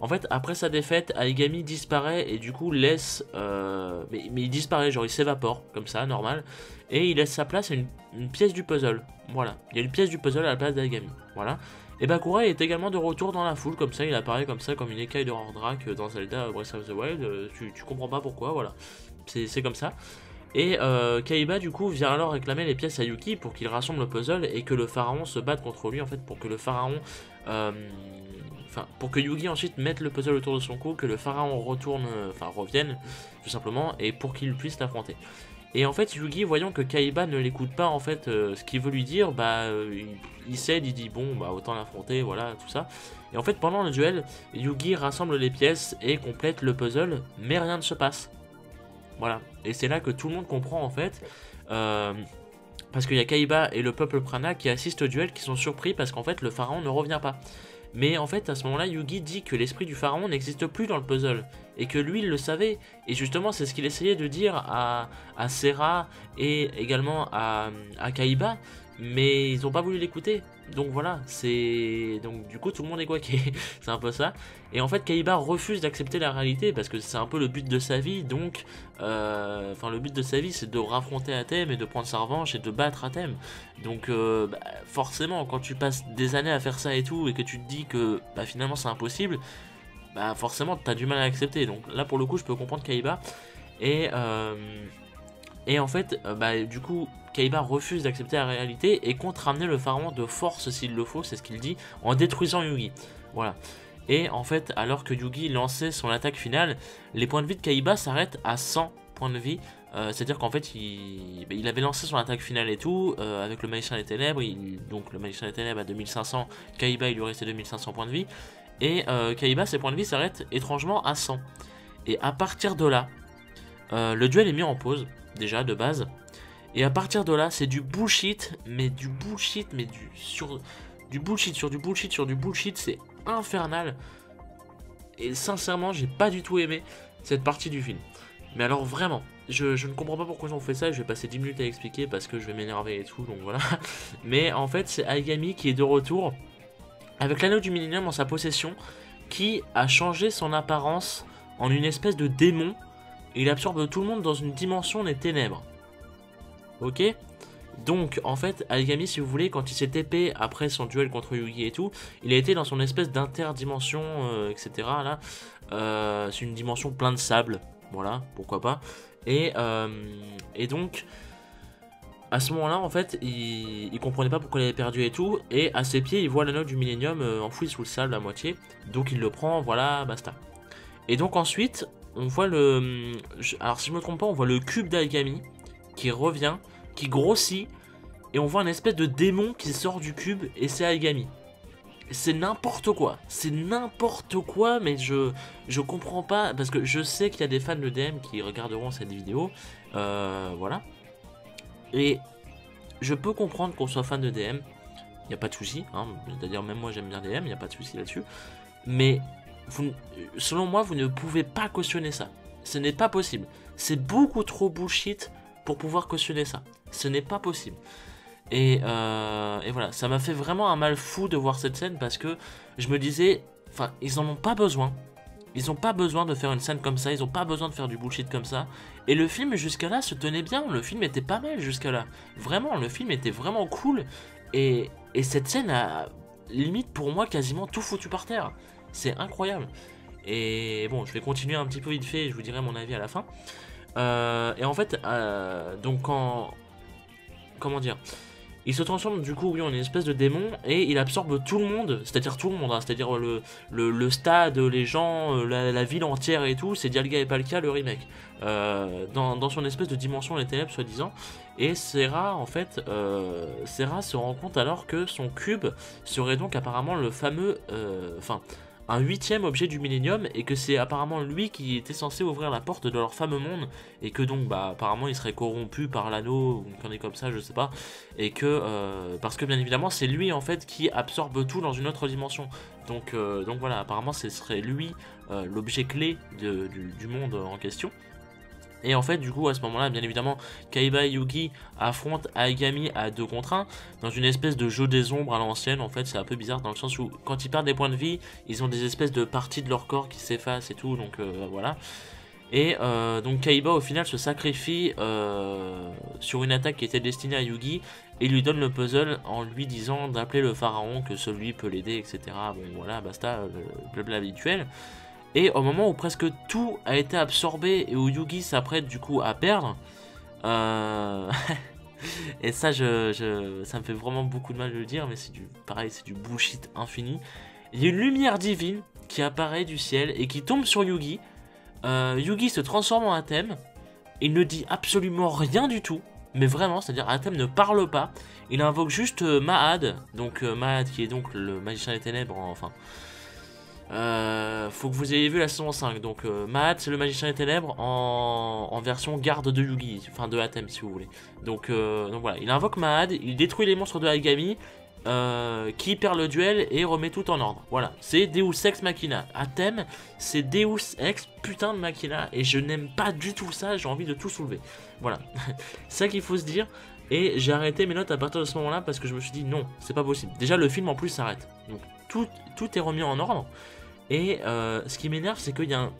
En fait, après sa défaite, Aigami disparaît et du coup laisse... mais il disparaît, genre il s'évapore, comme ça, normal. Et il laisse sa place à une pièce du puzzle. Voilà. Il y a une pièce du puzzle à la place d'Aigami. Voilà. Et Bakura est également de retour dans la foule, comme ça, il apparaît comme ça, comme une écaille de Rordrak dans Zelda Breath of the Wild. Tu comprends pas pourquoi, voilà. C'est comme ça. Et Kaiba du coup vient alors réclamer les pièces à Yuki pour qu'il rassemble le puzzle et que le pharaon se batte contre lui, en fait, pour que le pharaon... pour que Yugi ensuite mette le puzzle autour de son cou, que le pharaon revienne, tout simplement, et pour qu'il puisse l'affronter. Et en fait, Yugi, voyant que Kaiba ne l'écoute pas, en fait, ce qu'il veut lui dire, il cède, il dit bon, autant l'affronter, voilà, tout ça. Et en fait, pendant le duel, Yugi rassemble les pièces et complète le puzzle, mais rien ne se passe. Voilà. Et c'est là que tout le monde comprend, en fait, parce qu'il y a Kaiba et le peuple Prana qui assistent au duel, qui sont surpris parce qu'en fait, le pharaon ne revient pas. Mais en fait, à ce moment-là, Yugi dit que l'esprit du pharaon n'existe plus dans le puzzle. Et que lui, il le savait. Et justement, c'est ce qu'il essayait de dire à Serra et également à Kaiba. Mais ils n'ont pas voulu l'écouter. Donc voilà, donc du coup, tout le monde est guaqué. C'est un peu ça. Et en fait, Kaiba refuse d'accepter la réalité parce que c'est un peu le but de sa vie. Donc, le but de sa vie, c'est de raffronter Athème et de prendre sa revanche et de battre Athème. Donc, forcément, quand tu passes des années à faire ça et tout, et que tu te dis que finalement c'est impossible, forcément, t'as du mal à accepter. Donc là, pour le coup, je peux comprendre Kaiba. Et en fait, du coup, Kaiba refuse d'accepter la réalité et compte ramener le pharaon de force s'il le faut, c'est ce qu'il dit, en détruisant Yugi. Voilà. Et en fait, alors que Yugi lançait son attaque finale, les points de vie de Kaiba s'arrêtent à 100 points de vie. C'est-à-dire qu'en fait, il avait lancé son attaque finale et tout, avec le magicien des ténèbres. Donc le magicien des ténèbres à 2500, Kaiba il lui restait 2500 points de vie. Et Kaiba, ses points de vie s'arrêtent étrangement à 100. Et à partir de là, le duel est mis en pause, déjà de base. Et à partir de là, c'est du bullshit, mais du bullshit, du bullshit sur du bullshit sur du bullshit, c'est infernal. Et sincèrement, j'ai pas du tout aimé cette partie du film. Mais alors vraiment, je ne comprends pas pourquoi ils ont fait ça, je vais passer 10 minutes à expliquer parce que je vais m'énerver et tout, donc voilà. Mais en fait, c'est Aigami qui est de retour, avec l'anneau du Millennium en sa possession, qui a changé son apparence en une espèce de démon, et il absorbe tout le monde dans une dimension des ténèbres. Ok? Donc, en fait, Aigami, si vous voulez, quand il s'est TP après son duel contre Yugi et tout, il a été dans son espèce d'interdimension, etc. Là, c'est une dimension pleine de sable, voilà, pourquoi pas. Et donc, à ce moment-là, en fait, il comprenait pas pourquoi il avait perdu et tout, et à ses pieds, il voit l'anneau du Millennium enfoui sous le sable à moitié, donc il le prend, voilà, basta. Et donc ensuite, on voit alors si je me trompe pas, on voit le cube d'Aigami qui revient, qui grossit, et on voit un espèce de démon qui sort du cube, et c'est Aigami. C'est n'importe quoi, mais je comprends pas, parce que je sais qu'il y a des fans de DM qui regarderont cette vidéo, voilà. Et je peux comprendre qu'on soit fan de DM, il n'y a pas de souci, hein, c'est-à-dire même moi j'aime bien DM, il n'y a pas de souci là-dessus, mais selon moi vous ne pouvez pas cautionner ça, ce n'est pas possible, c'est beaucoup trop bullshit pour pouvoir cautionner ça. Ce n'est pas possible. Et voilà, ça m'a fait vraiment un mal fou de voir cette scène parce que je me disais, enfin, ils en ont pas besoin. Ils ont pas besoin de faire une scène comme ça, ils ont pas besoin de faire du bullshit comme ça. Et le film jusqu'à là se tenait bien, le film était pas mal jusqu'à là. Vraiment, le film était vraiment cool. Et cette scène a limite pour moi quasiment tout foutu par terre. C'est incroyable. Et bon, je vais continuer un petit peu vite fait et je vous dirai mon avis à la fin. Et en fait, donc quand... Comment dire, il se transforme du coup oui, en une espèce de démon et il absorbe tout le monde, c'est-à-dire tout le monde, hein, c'est-à-dire le stade, les gens, la ville entière et tout, c'est Dialga et Palkia le remake. Dans son espèce de dimension les ténèbres soi-disant. Et Serra en fait, Serra se rend compte alors que son cube serait donc apparemment le fameux, un 8e objet du Millennium et que c'est apparemment lui qui était censé ouvrir la porte de leur fameux monde et que donc bah apparemment il serait corrompu par l'anneau ou une connerie comme ça je sais pas et que parce que bien évidemment c'est lui en fait qui absorbe tout dans une autre dimension donc voilà apparemment ce serait lui l'objet clé du monde en question. Et en fait, du coup, à ce moment-là, bien évidemment, Kaiba et Yugi affrontent Aigami à 2 contre 1 dans une espèce de jeu des ombres à l'ancienne. En fait, c'est un peu bizarre dans le sens où, quand ils perdent des points de vie, ils ont des espèces de parties de leur corps qui s'effacent et tout, donc voilà. Et donc Kaiba, au final, se sacrifie sur une attaque qui était destinée à Yugi et lui donne le puzzle en lui disant d'appeler le pharaon, que celui peut l'aider, etc. Bon, voilà, basta, le blabla habituel. Et au moment où presque tout a été absorbé et où Yugi s'apprête du coup à perdre, et ça, ça me fait vraiment beaucoup de mal de le dire, mais c'est pareil, c'est du bullshit infini. Il y a une lumière divine qui apparaît du ciel et qui tombe sur Yugi. Yugi se transforme en Atem. Il ne dit absolument rien du tout, mais vraiment, c'est-à-dire Atem ne parle pas. Il invoque juste Mahad, donc Mahad qui est donc le magicien des ténèbres, enfin. Faut que vous ayez vu la saison 5. Donc Mahad c'est le magicien des ténèbres en version garde de Yugi, enfin de Atem si vous voulez. Donc voilà, il invoque Mahad, il détruit les monstres de Aigami, qui perd le duel et remet tout en ordre. Voilà, c'est Deus Ex Machina. Atem c'est Deus Ex putain de Machina et je n'aime pas du tout ça, j'ai envie de tout soulever. Voilà, c'est ça qu'il faut se dire. Et j'ai arrêté mes notes à partir de ce moment là parce que je me suis dit non, c'est pas possible. Déjà le film en plus s'arrête, donc tout est remis en ordre. Et ce qui m'énerve, c'est qu'il y a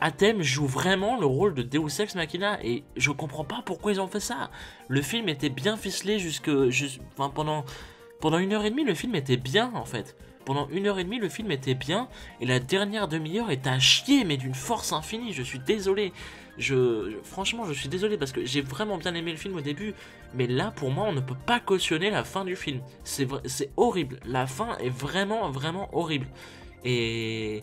Atem joue vraiment le rôle de Deus Ex Machina et je comprends pas pourquoi ils ont fait ça. Le film était bien ficelé pendant 1h30, le film était bien en fait. Pendant 1h30, le film était bien et la dernière demi-heure est à chier, mais d'une force infinie. Je suis désolé. Franchement, je suis désolé parce que j'ai vraiment bien aimé le film au début, mais là, pour moi, on ne peut pas cautionner la fin du film. C'est horrible. La fin est vraiment, vraiment horrible. Et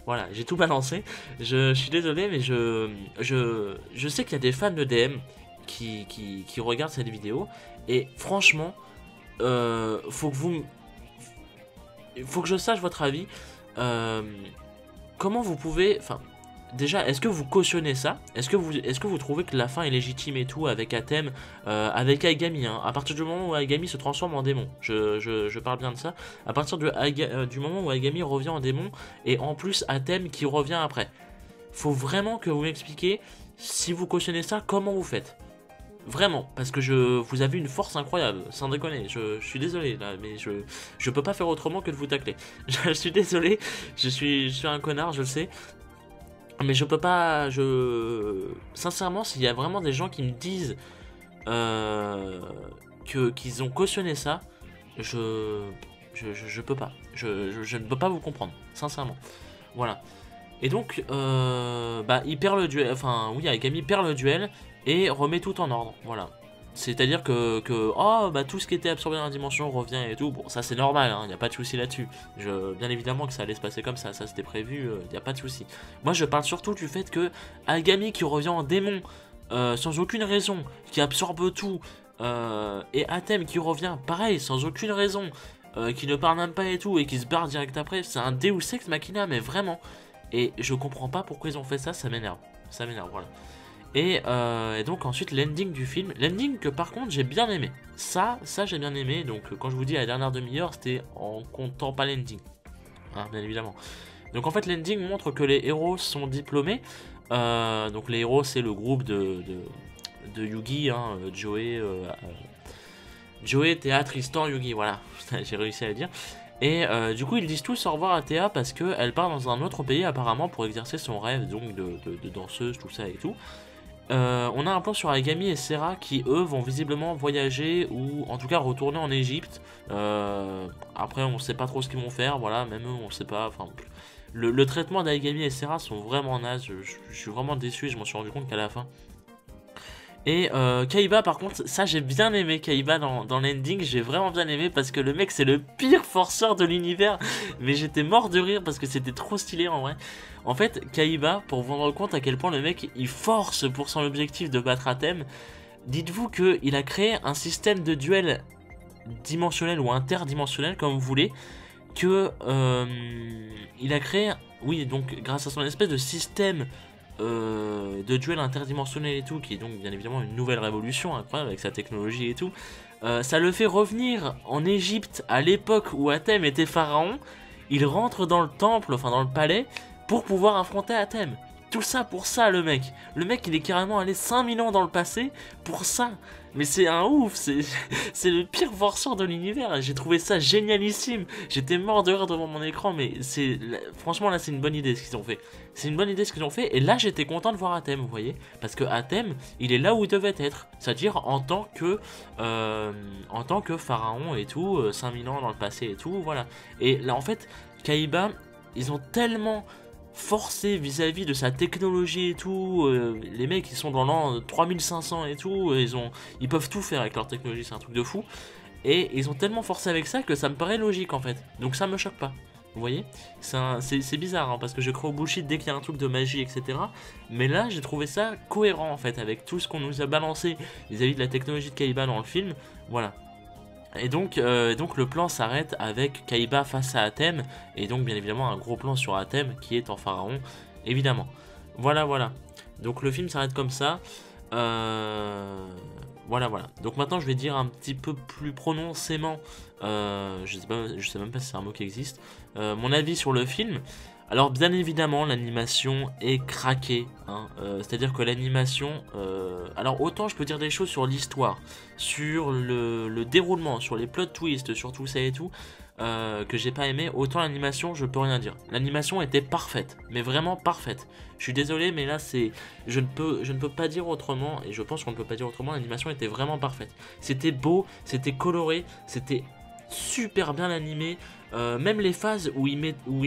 voilà, j'ai tout balancé. Je suis désolé, mais je sais qu'il y a des fans de DM qui regardent cette vidéo. Et franchement, faut que je sache votre avis. Comment vous pouvez... Enfin, déjà, est-ce que vous cautionnez ça? Est-ce que vous trouvez que la fin est légitime et tout avec Atem, avec Aigami, hein, à partir du moment où Aigami se transforme en démon, je parle bien de ça, à partir du moment où Aigami revient en démon, et en plus Atem qui revient après. Faut vraiment que vous m'expliquiez, si vous cautionnez ça, comment vous faites. Vraiment, parce que vous avez une force incroyable, sans déconner, je suis désolé là, mais je peux pas faire autrement que de vous tacler. Je suis désolé, je suis un connard, je le sais. Mais je peux pas, sincèrement, s'il y a vraiment des gens qui me disent qu'ils ont cautionné ça, je peux pas. Je ne peux pas vous comprendre, sincèrement. Voilà. Et donc, il perd le duel, enfin, oui, Aigami perd le duel et remet tout en ordre, voilà. C'est-à-dire que tout ce qui était absorbé dans la dimension revient et tout. Bon, ça c'est normal, hein, y a pas de souci là-dessus. Bien évidemment que ça allait se passer comme ça c'était prévu, y a pas de souci. Moi je parle surtout du fait que Aigami qui revient en démon sans aucune raison, qui absorbe tout, et Atem qui revient pareil sans aucune raison, qui ne parle même pas et tout et qui se barre direct après, c'est un Deus Ex Machina mais vraiment. Et je comprends pas pourquoi ils ont fait ça m'énerve. Ça m'énerve, voilà. Et donc ensuite l'ending du film, l'ending que par contre j'ai bien aimé, ça j'ai bien aimé, donc quand je vous dis à la dernière demi-heure c'était en comptant pas l'ending, hein, bien évidemment. Donc en fait l'ending montre que les héros sont diplômés, Donc les héros, c'est le groupe de Yugi, hein, Joey, Théa, Tristan, Yugi, voilà, j'ai réussi à le dire. Et du coup, ils disent tous au revoir à Théa parce qu'elle part dans un autre pays apparemment pour exercer son rêve donc de danseuse, tout ça et tout. On a un plan sur Agami et Serra qui eux vont visiblement voyager ou en tout cas retourner en Égypte. Après on sait pas trop ce qu'ils vont faire, voilà, même eux on sait pas. Enfin, le traitement d'Agami et Serra sont vraiment nazes, je suis vraiment déçu et je m'en suis rendu compte qu'à la fin. Et Kaiba par contre, ça j'ai bien aimé Kaiba dans l'ending, j'ai vraiment bien aimé parce que le mec c'est le pire forceur de l'univers, mais j'étais mort de rire parce que c'était trop stylé en vrai. En fait Kaiba, pour vous rendre compte à quel point le mec il force pour son objectif de battre Atem, dites-vous qu'il a créé un système de duel dimensionnel ou interdimensionnel comme vous voulez, que il a créé, oui donc grâce à son espèce de système de duel interdimensionnel et tout, qui est donc bien évidemment une nouvelle révolution incroyable avec sa technologie et tout, ça le fait revenir en Égypte à l'époque où Athème était pharaon. Il rentre dans le temple, enfin dans le palais, pour pouvoir affronter Athème. Tout ça pour ça, le mec il est carrément allé 5000 ans dans le passé pour ça. Mais c'est un ouf, c'est le pire forceur de l'univers. J'ai trouvé ça génialissime. J'étais mort de rire devant mon écran, mais franchement là c'est une bonne idée ce qu'ils ont fait. C'est une bonne idée ce qu'ils ont fait, et là j'étais content de voir Athème, vous voyez. Parce que Athème, il est là où il devait être. C'est-à-dire en tant que pharaon et tout, 5000 ans dans le passé et tout, voilà. Et là en fait, Kaiba, ils ont tellement forcé vis-à-vis de sa technologie et tout, les mecs ils sont dans l'an 3500 et tout, ils peuvent tout faire avec leur technologie, c'est un truc de fou, et ils ont tellement forcé avec ça que ça me paraît logique en fait, donc ça me choque pas, vous voyez. C'est bizarre hein, parce que je crois au bullshit dès qu'il y a un truc de magie etc, mais là j'ai trouvé ça cohérent en fait avec tout ce qu'on nous a balancé vis-à-vis de la technologie de Kaiba dans le film, voilà. Et donc le plan s'arrête avec Kaiba face à Athème, et donc bien évidemment un gros plan sur Athème qui est en pharaon, évidemment. Voilà. Donc le film s'arrête comme ça. Voilà. Donc maintenant je vais dire un petit peu plus prononsément, je sais même pas si c'est un mot qui existe, mon avis sur le film. Alors bien évidemment l'animation est craquée, hein, c'est-à-dire que l'animation, alors autant je peux dire des choses sur l'histoire, sur le déroulement, sur les plot twists, sur tout ça et tout, que j'ai pas aimé, autant l'animation je peux rien dire. L'animation était parfaite, mais vraiment parfaite. Je suis désolé mais là je ne peux pas dire autrement, et je pense qu'on ne peut pas dire autrement, l'animation était vraiment parfaite. C'était beau, c'était coloré, c'était super bien animé. Même les phases où il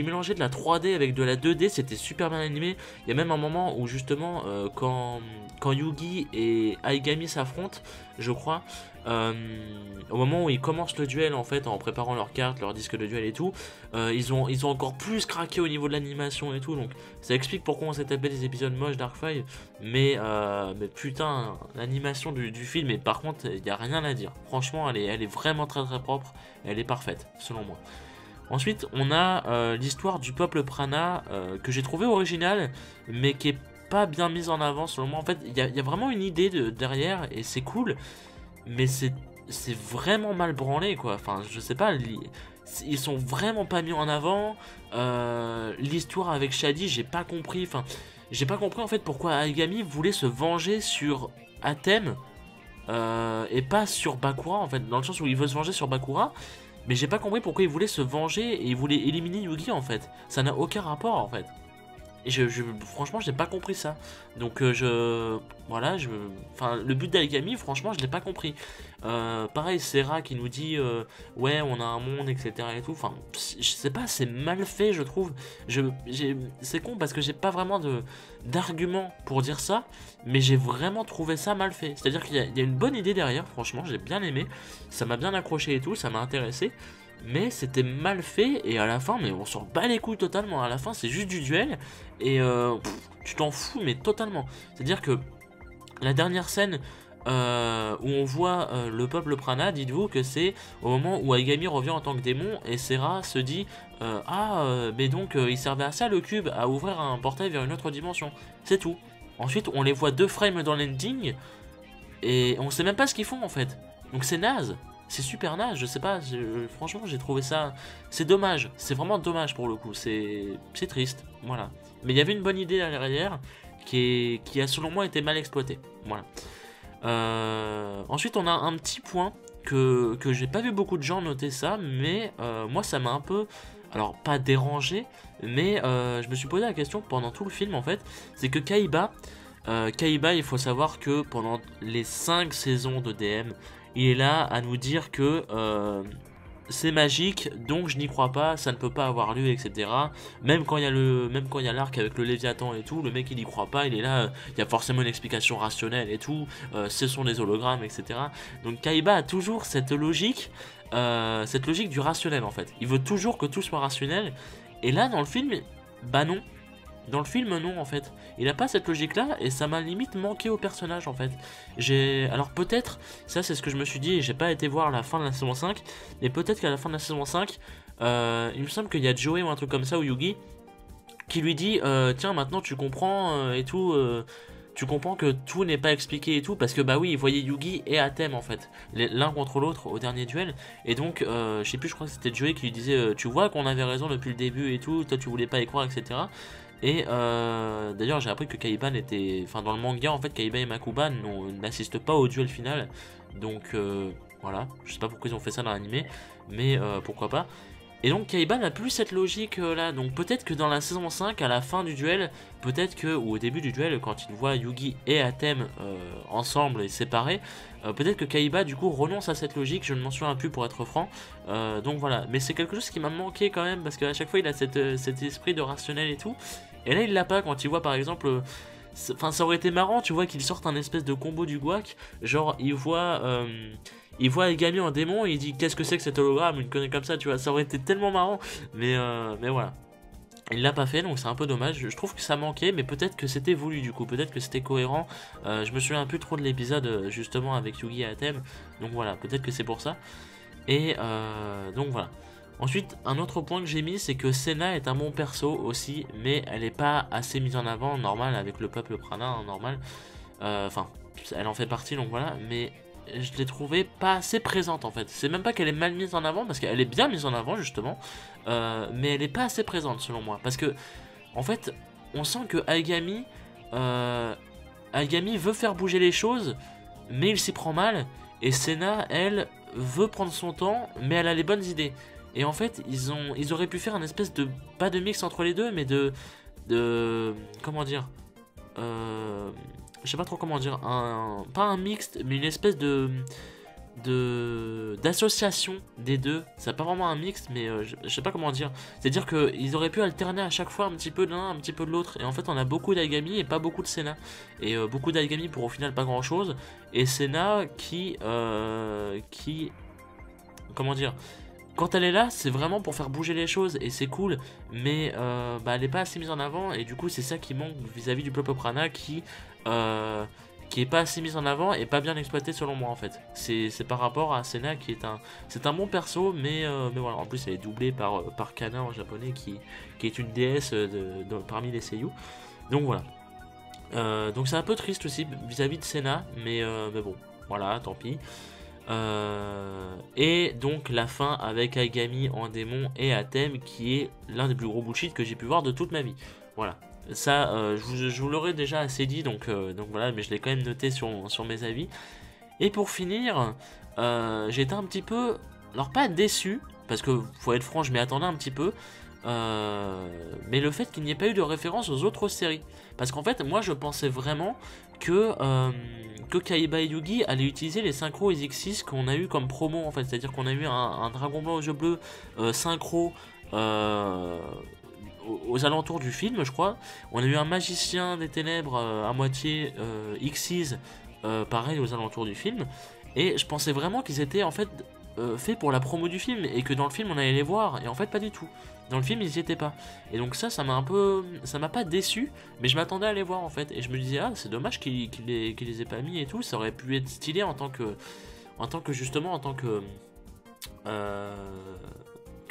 mélangeait de la 3D avec de la 2D, c'était super bien animé. Il y a même un moment où justement quand Yugi et Aigami s'affrontent, je crois, au moment où ils commencent le duel en fait, en préparant leurs cartes, leur disque de duel et tout, ils ont encore plus craqué au niveau de l'animation et tout, donc ça explique pourquoi on s'est tapé des épisodes moches Darkfire, mais putain, l'animation du film, et par contre il n'y a rien à dire, franchement elle est vraiment très propre, elle est parfaite selon moi. Ensuite, on a l'histoire du peuple Prana, que j'ai trouvé originale, mais qui est pas bien mise en avant selon moi. En fait, il y a vraiment une idée derrière, et c'est cool, mais c'est vraiment mal branlé, quoi. Enfin, je sais pas, ils sont vraiment pas mis en avant. L'histoire avec Shadi, j'ai pas compris. Enfin, j'ai pas compris en fait pourquoi Aigami voulait se venger sur Athème, et pas sur Bakura, en fait, dans le sens où il veut se venger sur Bakura. Mais j'ai pas compris pourquoi il voulait se venger et il voulait éliminer Yugi en fait. Ça n'a aucun rapport en fait. Et franchement, j'ai pas compris ça. Donc voilà, enfin, le but d'Aigami, franchement, je l'ai pas compris. Pareil, Serra qui nous dit ouais, on a un monde, etc. et tout. Enfin, je sais pas, c'est mal fait, je trouve. C'est con parce que j'ai pas vraiment d'argument pour dire ça, mais j'ai vraiment trouvé ça mal fait. C'est-à-dire qu'il y a une bonne idée derrière, franchement, j'ai bien aimé. Ça m'a bien accroché et tout, ça m'a intéressé. Mais c'était mal fait, et à la fin, mais on s'en bat les couilles totalement. À la fin, c'est juste du duel, et tu t'en fous, mais totalement. C'est-à-dire que la dernière scène où on voit le peuple Prana, dites-vous que c'est au moment où Aigami revient en tant que démon, et Serra se dit mais donc il servait à ça le cube, à ouvrir un portail vers une autre dimension. C'est tout. Ensuite, on les voit 2 frames dans l'ending, et on sait même pas ce qu'ils font en fait. Donc c'est naze. C'est super naze, je sais pas, franchement j'ai trouvé ça, c'est dommage, c'est vraiment dommage pour le coup, c'est triste, voilà. Mais il y avait une bonne idée derrière, qui a selon moi été mal exploité. Voilà. Ensuite, on a un petit point que j'ai pas vu beaucoup de gens noter ça, mais moi ça m'a un peu, alors pas dérangé, mais je me suis posé la question pendant tout le film en fait, c'est que Kaiba, il faut savoir que pendant les 5 saisons de DM, il est là à nous dire que c'est magique, donc je n'y crois pas, ça ne peut pas avoir lieu, etc. Même quand il y a l'arc avec le Léviathan et tout, le mec il y croit pas, il est là, il y a forcément une explication rationnelle et tout, ce sont des hologrammes, etc. Donc Kaiba a toujours cette logique du rationnel en fait. Il veut toujours que tout soit rationnel, et là dans le film, bah non. Dans le film, non, en fait. Il a pas cette logique-là, et ça m'a limite manqué au personnage, en fait. Alors peut-être, ça c'est ce que je me suis dit, et j'ai pas été voir la fin de la saison 5, mais peut-être qu'à la fin de la saison 5, il me semble qu'il y a Joey ou un truc comme ça, ou Yugi, qui lui dit, tiens, maintenant tu comprends, et tout... tu comprends que tout n'est pas expliqué et tout, parce que bah oui, il voyait Yugi et Atem en fait, l'un contre l'autre au dernier duel, et donc je sais plus, je crois que c'était Joey qui lui disait tu vois qu'on avait raison depuis le début et tout, toi tu voulais pas y croire, etc. Et d'ailleurs j'ai appris que Kaiba n'était, enfin dans le manga en fait, Kaiba et Makuba n'assistent pas au duel final, donc voilà, je sais pas pourquoi ils ont fait ça dans l'anime, mais pourquoi pas. Et donc Kaiba n'a plus cette logique là, donc peut-être que dans la saison 5, à la fin du duel, peut-être que, ou au début du duel, quand il voit Yugi et Atem ensemble et séparés, peut-être que Kaiba du coup renonce à cette logique, je ne m'en souviens plus pour être franc, donc voilà, mais c'est quelque chose qui m'a manqué quand même, parce qu'à chaque fois il a cet esprit de rationnel et tout, et là il l'a pas quand il voit par exemple... Enfin, ça aurait été marrant, tu vois, qu'il sorte un espèce de combo du guac, genre il voit Agami en démon et il dit qu'est-ce que c'est que cet hologramme, une connerie comme ça, tu vois, ça aurait été tellement marrant, mais voilà. Il l'a pas fait, donc c'est un peu dommage, je trouve que ça manquait, mais peut-être que c'était voulu du coup, peut-être que c'était cohérent, je me souviens plus trop de l'épisode justement avec Yugi et Atem, donc voilà, peut-être que c'est pour ça, et donc voilà. Ensuite, un autre point que j'ai mis, c'est que Senna est un bon perso aussi, mais elle n'est pas assez mise en avant, normal, avec le peuple Prana, hein, normal. Enfin, elle en fait partie, donc voilà, mais je l'ai trouvée pas assez présente en fait. C'est même pas qu'elle est mal mise en avant, parce qu'elle est bien mise en avant justement, mais elle est pas assez présente selon moi. Parce que, en fait, on sent que Agami veut faire bouger les choses, mais il s'y prend mal, et Senna, elle, veut prendre son temps, mais elle a les bonnes idées. Et en fait, ils auraient pu faire un espèce de, pas de mix entre les deux, mais comment dire, je sais pas trop comment dire, pas un mixte, mais une espèce d'association des deux. C'est pas vraiment un mixte, mais je sais pas comment dire. C'est-à-dire qu'ils auraient pu alterner à chaque fois un petit peu de l'un, un petit peu de l'autre. Et en fait, on a beaucoup d'Aigami et pas beaucoup de Senna. Et beaucoup d'Aigami pour au final pas grand-chose. Et Senna qui, comment dire, quand elle est là, c'est vraiment pour faire bouger les choses et c'est cool, mais elle n'est pas assez mise en avant, et du coup c'est ça qui manque vis-à-vis du Pop Prana qui est pas assez mise en avant et pas bien exploité selon moi en fait. C'est par rapport à Senna qui est un bon perso, mais voilà, en plus elle est doublée par Kana en japonais qui est une déesse parmi les seiyuu. Donc voilà. Donc c'est un peu triste aussi vis-à-vis de Senna, mais bon, voilà, tant pis. Et donc la fin avec Aigami en démon et Atem qui est l'un des plus gros bullshit que j'ai pu voir de toute ma vie. Voilà, ça je vous l'aurais déjà assez dit, donc voilà, mais je l'ai quand même noté sur mes avis. Et pour finir, j'ai été un petit peu, alors pas déçu, parce que faut être franc, je m'y attendais un petit peu, mais le fait qu'il n'y ait pas eu de référence aux autres séries, parce qu'en fait moi je pensais vraiment que Kaiba et Yugi allaient utiliser les synchros EZ6 qu'on a eu comme promo en fait, c'est-à-dire qu'on a eu un dragon blanc aux yeux bleus synchro aux alentours du film, je crois. On a eu un magicien des ténèbres à moitié Xyz pareil aux alentours du film, et je pensais vraiment qu'ils étaient en fait faits pour la promo du film et que dans le film on allait les voir, et en fait pas du tout. Dans le film ils y étaient pas, et donc ça m'a pas déçu, mais je m'attendais à les voir en fait, et je me disais c'est dommage qu'il les ait pas mis et tout, ça aurait pu être stylé en tant que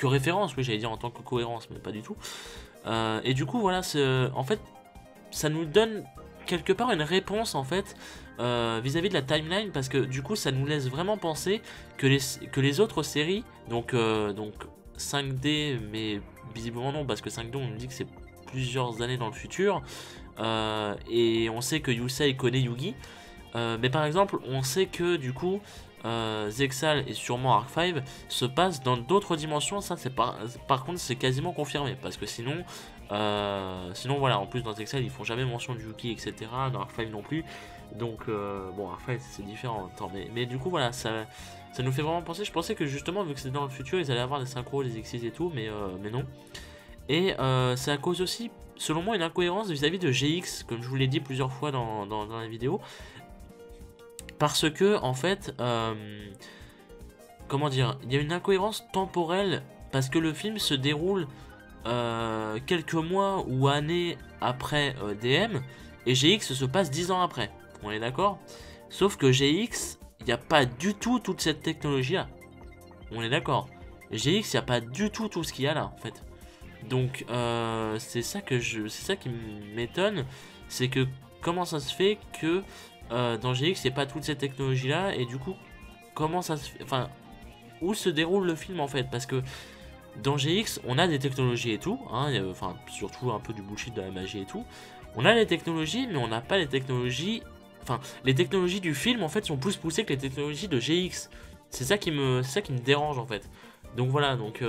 référence, oui j'allais dire en tant que cohérence, mais pas du tout. Et du coup voilà, en fait ça nous donne quelque part une réponse en fait vis-à-vis de la timeline, parce que du coup ça nous laisse vraiment penser que les autres séries, donc 5D, mais visiblement non, parce que 5D on nous dit que c'est plusieurs années dans le futur. Et on sait que Yusei connaît Yugi. Mais par exemple, on sait que du coup, Zexal et sûrement Arc 5 se passent dans d'autres dimensions. Ça, par contre, c'est quasiment confirmé. Parce que sinon, voilà, en plus dans Zexal, ils font jamais mention de Yugi, etc. Dans Arc 5 non plus. Donc, bon, Arc 5 c'est différent en même temps. Mais du coup, voilà, ça nous fait vraiment penser. Je pensais que justement, vu que c'était dans le futur, ils allaient avoir des synchros, des exis et tout. Mais non. Et c'est à cause aussi, selon moi, une incohérence vis-à-vis de GX, comme je vous l'ai dit plusieurs fois dans la vidéo. Parce que, en fait, comment dire, il y a une incohérence temporelle, parce que le film se déroule quelques mois ou années après DM, et GX se passe 10 ans après, on est d'accord? Sauf que GX, il n'y a pas du tout toute cette technologie-là, on est d'accord? GX, il n'y a pas du tout tout ce qu'il y a là, en fait. Donc, c'est ça qui m'étonne, c'est que comment ça se fait que dans GX, il n'y a pas toute cette technologie-là, et du coup, comment ça se fait, enfin, où se déroule le film en fait? Parce que dans GX, on a des technologies et tout, hein, enfin, surtout un peu du bullshit de la magie et tout. On a les technologies, mais on n'a pas les technologies. Enfin, les technologies du film en fait sont plus poussées que les technologies de GX. C'est ça qui me dérange en fait. Donc voilà, donc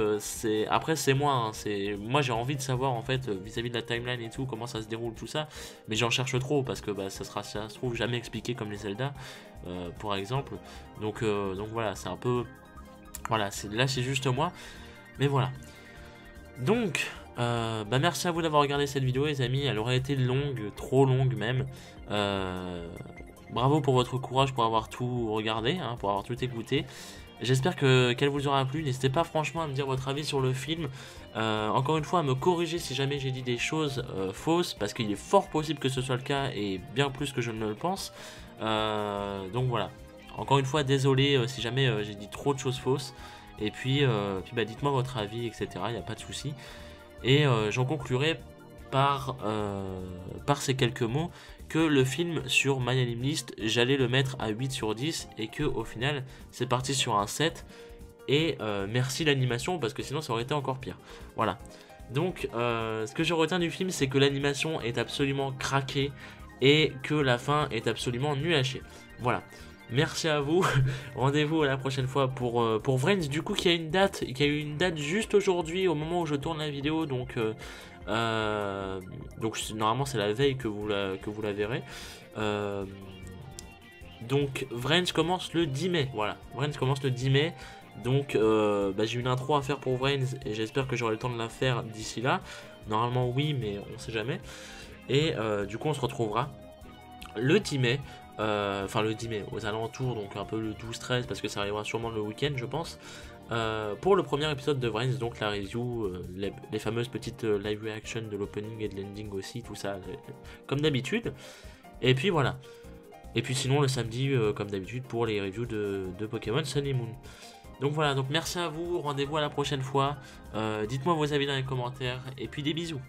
après c'est moi, hein, moi j'ai envie de savoir en fait vis-à-vis de la timeline et tout comment ça se déroule tout ça, mais j'en cherche trop parce que bah, ça se trouve jamais expliqué comme les Zelda par exemple. Donc voilà, c'est un peu voilà, là c'est juste moi, mais voilà. Donc bah merci à vous d'avoir regardé cette vidéo les amis, elle aurait été longue, trop longue même. Bravo pour votre courage pour avoir tout regardé, hein, pour avoir tout écouté. J'espère qu'elle vous aura plu. N'hésitez pas franchement à me dire votre avis sur le film. Encore une fois, à me corriger si jamais j'ai dit des choses fausses, parce qu'il est fort possible que ce soit le cas, et bien plus que je ne le pense. Donc voilà. Encore une fois, désolé si jamais j'ai dit trop de choses fausses. Et puis bah, dites-moi votre avis, etc. Il n'y a pas de souci. Et j'en conclurai par ces quelques mots que le film sur My Anime List, j'allais le mettre à 8 sur 10 et que au final c'est parti sur un 7 et merci l'animation parce que sinon ça aurait été encore pire. Voilà. Donc ce que je retiens du film, c'est que l'animation est absolument craquée et que la fin est absolument nulle à chier. Voilà. Merci à vous. Rendez-vous la prochaine fois pour Vrains, du coup qui a une date juste aujourd'hui au moment où je tourne la vidéo, donc normalement c'est la veille que vous la verrez. Donc Vrains commence le 10 mai, voilà. Vrains commence le 10 mai. Donc bah, j'ai une intro à faire pour Vrains et j'espère que j'aurai le temps de la faire d'ici là. Normalement oui, mais on sait jamais. Et du coup on se retrouvera le 10 mai. Enfin le 10 mai, aux alentours, donc un peu le 12-13, parce que ça arrivera sûrement le week-end, je pense, pour le premier épisode de Vrains, donc la review, les fameuses petites live reaction de l'opening et de l'ending aussi, tout ça, comme d'habitude. Et puis voilà. Et puis sinon le samedi, comme d'habitude, pour les reviews de Pokémon Sun et Moon. Donc voilà, donc merci à vous, rendez-vous à la prochaine fois, dites-moi vos avis dans les commentaires, et puis des bisous.